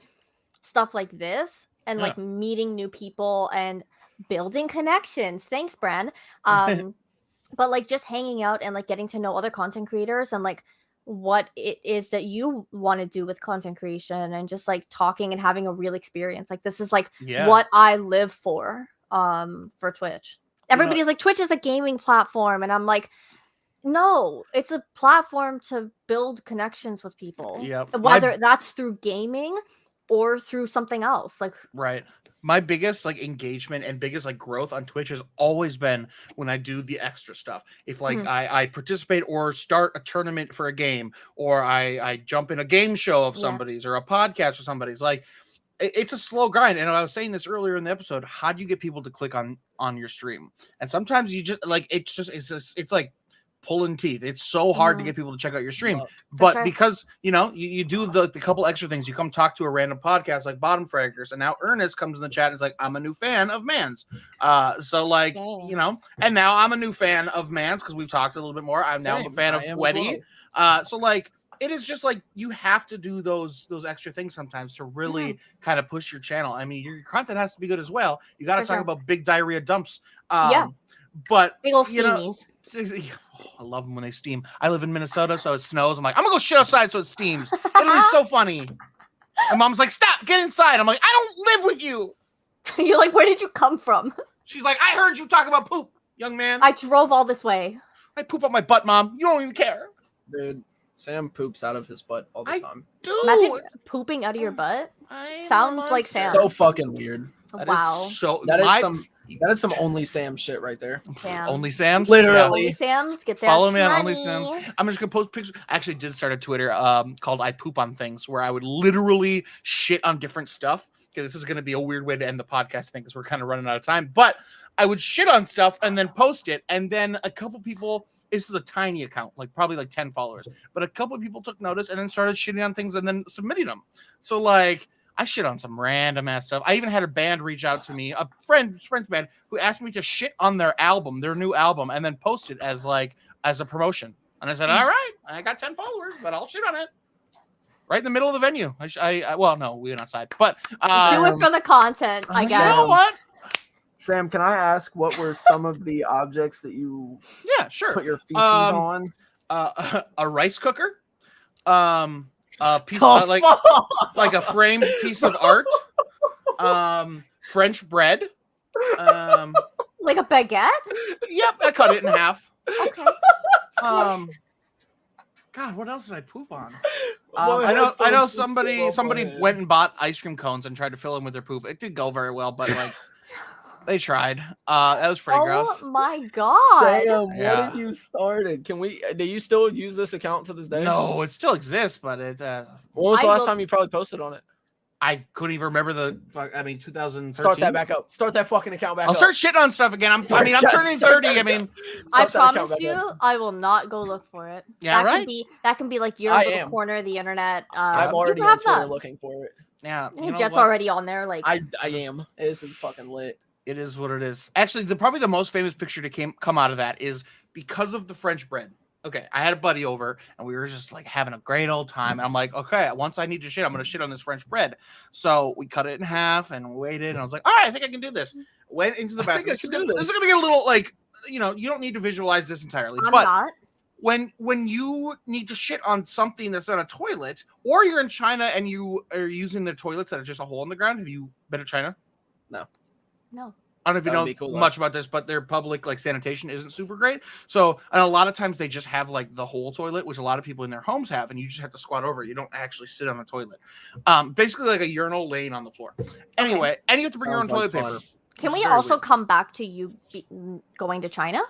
stuff like this and meeting new people and building connections. Thanks, Bran. But just hanging out and getting to know other content creators and what it is that you want to do with content creation and just talking and having a real experience. This is what I live for Twitch. Everybody's like, Twitch is a gaming platform, and I'm like, no, it's a platform to build connections with people. Yep. Whether that's through gaming or through something else. Right. My biggest engagement and biggest growth on Twitch has always been when I do the extra stuff. If I participate or start a tournament for a game, or I jump in a game show of somebody's or a podcast or somebody's, it's a slow grind. And I was saying this earlier in the episode, how do you get people to click on your stream? And sometimes you just it's like pulling teeth. It's so hard to get people to check out your stream, but because you do the couple extra things, you come talk to a random podcast like Bottom Fraggers, and now Ernest comes in the chat and is like, I'm a new fan of Mans. And now I'm a new fan of Mans because we've talked a little bit more. I'm now a fan of Weddy. It is just you have to do those extra things sometimes to really kind of push your channel. I mean, your content has to be good as well. You got to talk about big diarrhea dumps. But big old steamies. I love them when they steam. I live in Minnesota, so it snows. I'm like, I'm gonna go shit outside so it steams. It is so funny. My mom's like, stop, get inside. I'm like, I don't live with you. You're like, where did you come from? She's like, I heard you talk about poop, young man. I drove all this way. I poop up my butt, Mom. You don't even care. Dude, Sam poops out of his butt all the time. Do. Imagine pooping out of your butt. Sounds like Sam. So fucking weird. Wow. That is some only Sam shit right there. Damn. Only Sam's? Literally. Yeah. Only Sam's. Get that. Follow me on money. Only Sam's. I'm just going to post pictures. I actually did start a Twitter called I Poop on Things, where I would literally shit on different stuff. Okay, this is going to be a weird way to end the podcast, I think, because we're kind of running out of time. But I would shit on stuff and then post it. And then a couple people, this is a tiny account, probably 10 followers. But a couple of people took notice and then started shitting on things and then submitting them. So I shit on some random ass stuff. I even had a band reach out to me, a friend's band, who asked me to shit on their new album, and then post it as a promotion. And I said, all right, I got 10 followers, but I'll shit on it. Right in the middle of the venue. Well, no, we went outside, but do it for the content, I guess. You know what? Sam, can I ask what were some of the objects that you sure. put your feces on? A rice cooker, a piece like a framed piece of art, French bread, like a baguette. Yep, I cut it in half. Okay. God, what else did I poop on? My I know headphones just somebody fell off my head. went and bought ice cream cones and tried to fill them with their poop. It didn't go very well, but like they tried. That was pretty gross. Oh my god. Sam, what Yeah. have you started? Do you still use this account to this day? No, it still exists, but it. When was the last time you probably posted on it? I couldn't even remember 2013. Start that back up. Start that fucking account back up. I'll start shitting on stuff again. I'm turning 30. I mean, I Start that account promise back you, up. I will not go look for it. Yeah, right? That can be like your I little am. corner of the internet. I'm you already can on have Twitter that. looking for it. yeah. You know Jet's what? already on there. Like I am. This is fucking lit. It is what it is. Actually, probably the most famous picture to come out of that is because of the French bread. Okay, I had a buddy over and we were just like having a great old time. And I'm like, okay, once I need to shit, I'm gonna shit on this French bread. So we cut it in half and waited. And I was like, all right, I think I can do this. Went into the bathroom. I can do this. This is gonna get a little like, you don't need to visualize this entirely. I'm but not. when you need to shit on something that's not a toilet, or you're in China and you are using the toilets that are just a hole in the ground. Have you been to China? No. I don't know if you That'd know be cool, much about this, but their public like sanitation isn't super great. So, and a lot of times they just have like the whole toilet, which a lot of people in their homes have, and you just have to squat over. You don't actually sit on the toilet. Basically like a urinal laying on the floor. Anyway, and you have to bring Sounds your own like toilet fun. paper. Can which we is very also weird. come back to you going to China?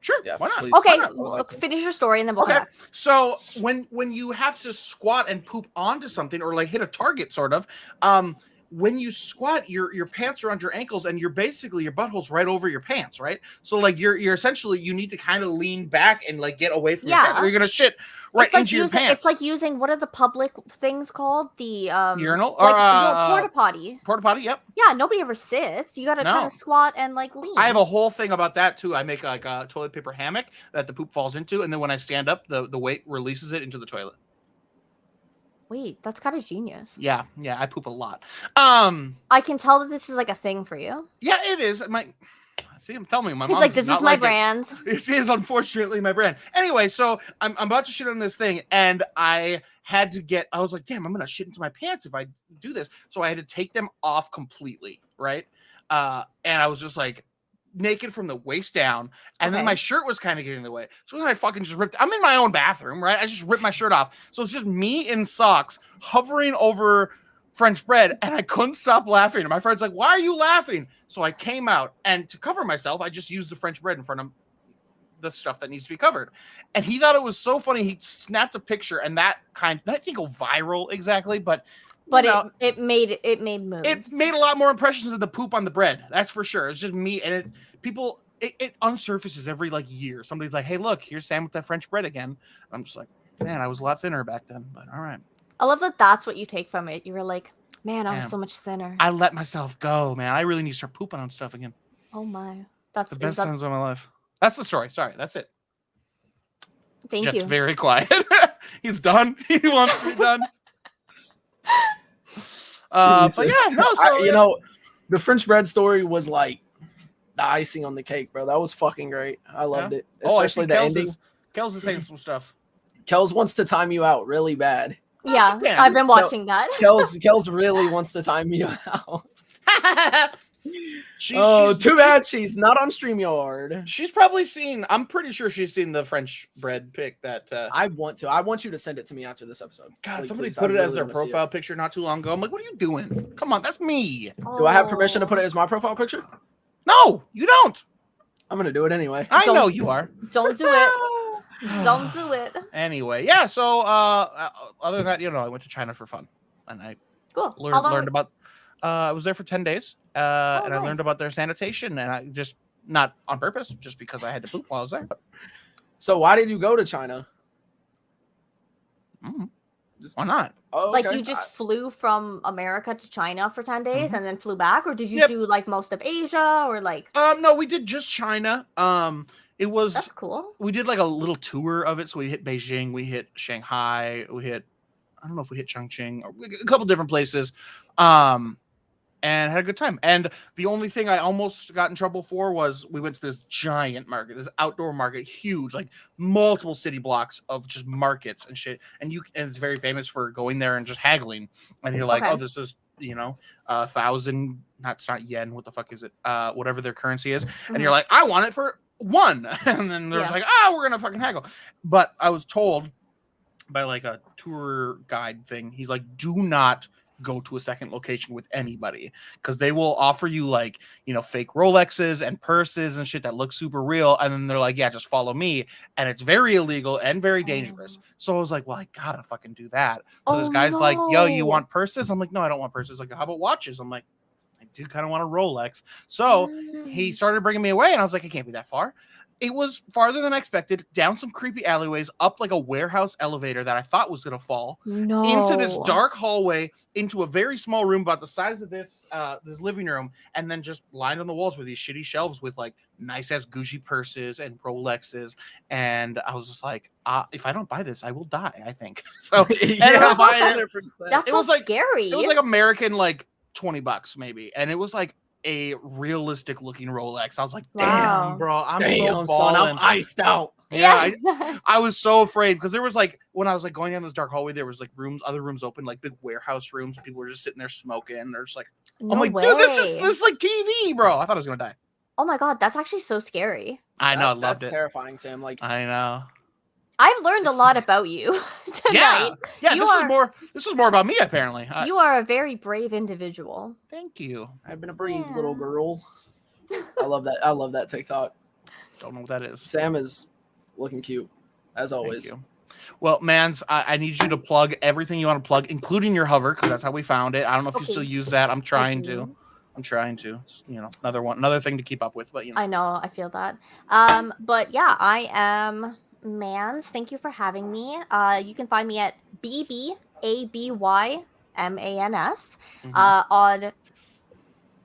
Sure. Yeah, Why not? please. Okay, I like it. finish your story and then we'll Okay. come back. So when you have to squat and poop onto something or like hit a target, sort of, when you squat, your pants are on your ankles and you're basically your butthole's right over your pants, right? So like you're essentially you need to kind of lean back and like get away from your pants, or you're gonna shit right into your pants. It's like using what are the public things called? The urinal like or porta potty. porta potty. Yep. Yeah, nobody ever sits. You gotta No. kind of squat and like lean. I have a whole thing about that too. I make like a toilet paper hammock that the poop falls into, and then when I stand up, the weight releases it into the toilet. Wait, that's kind of genius. Yeah, I poop a lot. I can tell that this is like a thing for you. Yeah, it is. I'm telling you, my He's mom like, does this not is my like it. brand. This is unfortunately my brand. Anyway, so I'm about to shit on this thing, and I was like, damn, I'm gonna shit into my pants if I do this. So I had to take them off completely, right? And I was just like naked from the waist down, and then Okay. my shirt was kind of getting in the way. So then I fucking just ripped. I'm in my own bathroom, right? I just ripped my shirt off. So it's just me in socks hovering over French bread, and I couldn't stop laughing. And my friend's like, why are you laughing? So I came out, and to cover myself, I just used the French bread in front of the stuff that needs to be covered. And he thought it was so funny. He snapped a picture, and that didn't go viral exactly, but it made moves. it made a lot more impressions than the poop on the bread. That's for sure. It's just me, and it unsurfaces every like year. Somebody's like, hey, look, here's Sam with that French bread again. I'm just like, man, I was a lot thinner back then, but all right. I love that that's what you take from it. You were like, man, I was Man. so much thinner. I let myself go, man. I really need to start pooping on stuff again. Oh my. That's The best times of my life. That's the story. Sorry, that's it. Thank Jet's you. very quiet. He's done. He wants to be done. But yeah, no. So the French bread story was like the icing on the cake, bro. That was fucking great. I loved it, especially the ending. Kels is saying some stuff. Kels wants to time you out really bad. Yeah, can. I've been watching that. Kels really wants to time you out. She's too bad she's not on StreamYard. She's probably seen. I'm pretty sure she's seen the French bread pic that. I want you to send it to me after this episode. God, Like, somebody please, put I it as really their wanna see it. profile picture not too long ago. I'm like, what are you doing? Come on, that's me. Do I have permission to put it as my profile picture? No, you don't. I'm gonna do it anyway. I Don't- know you are. Don't do it. Don't do it. Anyway, yeah. So, other than that, I went to China for fun, and I Cool. How long learned about. I was there for 10 days, and I nice. learned about their sanitation, and I just not on purpose, just because I had to poop while I was there. So why did you go to China? Why not? Oh, Like okay. you just flew from America to China for 10 days and then flew back, or did you Yep. do like most of Asia or like? No, we did just China. It was That's cool. we did like a little tour of it. So we hit Beijing, we hit Shanghai, I don't know if we hit Chongqing, or a couple different places. And and had a good time. And the only thing I almost got in trouble for was we went to this giant market, this outdoor market, huge, like multiple city blocks of just markets and shit. And it's very famous for going there and just haggling. And you're like, oh, this is, 1,000, it's not yen. What the fuck is it? Whatever their currency is. And you're like, I want it for 1. And then there's like, we're going to fucking haggle. But I was told by like a tour guide thing, he's like, do not go to a second location with anybody, because they will offer you like, fake Rolexes and purses and shit that look super real. And then they're like, yeah, just follow me. And it's very illegal and very dangerous. So I was like, well, I gotta fucking do that. So this guy's like, yo, you want purses? I'm like, no, I don't want purses. Like, how about watches? I'm like, I do kind of want a Rolex. So he started bringing me away, and I was like, it can't be that far. It was farther than I expected, down some creepy alleyways, up like a warehouse elevator that I thought was going to fall, into this dark hallway, into a very small room about the size of this living room, and then just lined on the walls with these shitty shelves with like nice-ass Gucci purses and Rolexes. And I was just like, if I don't buy this, I will die, I think. So ended up buying it. That's so scary. It was like American, like $20 maybe. And it was like a realistic looking Rolex. I was like, damn, bro, I'm so ballin'. I'm iced out. Yeah, I was so afraid, because there was like, when I was like going down this dark hallway, there was like other rooms open, like big warehouse rooms. People were just sitting there smoking. They're just like, I'm like, dude, this is like TV, bro. I thought I was gonna die. Oh my god, that's actually so scary. I know, I loved it. That's terrifying, Sam. Like, I know. I've learned a lot about you tonight. Yeah. This is more about me, apparently. You are a very brave individual. Thank you. I've been a brave little girl. I love that. I love that TikTok. Don't know what that is. Sam is looking cute, as always. Thank you. Well, Mans, I need you to plug everything you want to plug, including your hover, because that's how we found it. I don't know if you still use that. I'm trying to. It's, another thing to keep up with, but I know, I feel that. But yeah, I am Mans. Thank you for having me. You can find me at bbabymans on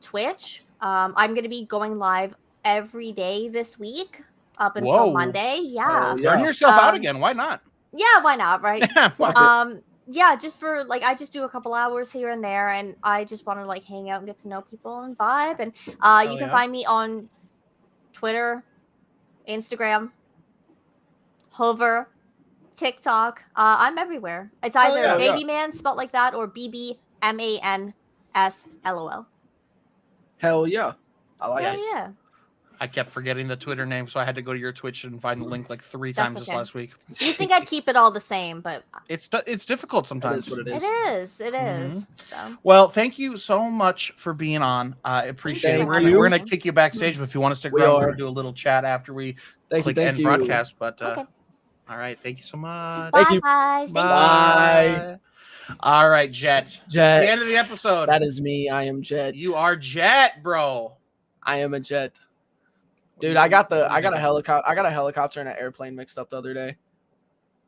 Twitch. I'm gonna be going live every day this week up until Monday. Yeah. Burn yourself out again. Why not? Yeah, why not, right? Yeah, just for like, I just do a couple hours here and there, and I just want to like hang out and get to know people and vibe. And you can find me on Twitter, Instagram, Hover, TikTok. I'm everywhere. It's either bbabymans spelled like that or bbmansLOL. Hell yeah. I like it. Yeah. I kept forgetting the Twitter name, so I had to go to your Twitch and find the link like 3 times this last week. You think I'd keep it all the same, but it's difficult sometimes. It is what it is. It is. So. Well, thank you so much for being on. I appreciate it. We're gonna kick you backstage, but if you want to stick around, we'll do a little chat after we click end broadcast. But all right, thank you so much. Bye, guys. Bye. All right, Jet. The end of the episode. That is me. I am Jet. You are Jet, bro. I am a Jet. Dude, I got a helicopter and an airplane mixed up the other day.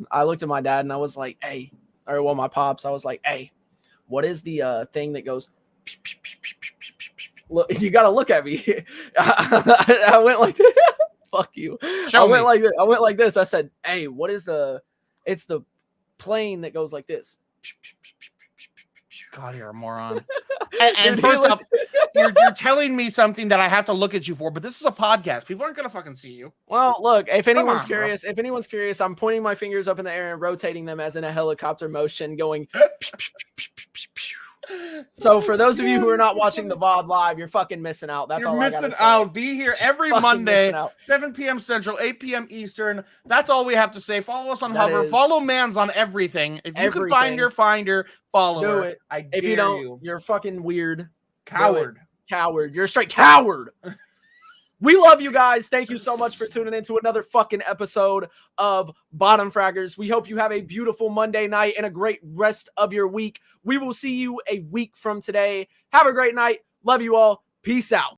I looked at my dad and I was like, hey, or my pops, I was like, hey, what is the thing that goes pew, pew, pew, pew, pew, pew, pew, pew. Look, you gotta look at me. I went like this. Fuck you. I went like this. I said, hey, what is it's the plane that goes like this. God, you're a moron. and first up, you're telling me something that I have to look at you for, but this is a podcast. People aren't gonna fucking see you. Well, look, if anyone's curious, I'm pointing my fingers up in the air and rotating them as in a helicopter motion, going. So for those of you who are not watching the VOD live, you're fucking missing out. That's all I gotta say. You're missing out. Be here every Monday, 7 p.m. Central, 8 p.m. Eastern. That's all we have to say. Follow us on Hover. Follow Mans on everything. If you can find her, follow her. Do it. If you don't, you're fucking weird. Coward. You're a straight coward. We love you guys. Thank you so much for tuning in to another fucking episode of Bottom Fraggers. We hope you have a beautiful Monday night and a great rest of your week. We will see you a week from today. Have a great night. Love you all. Peace out.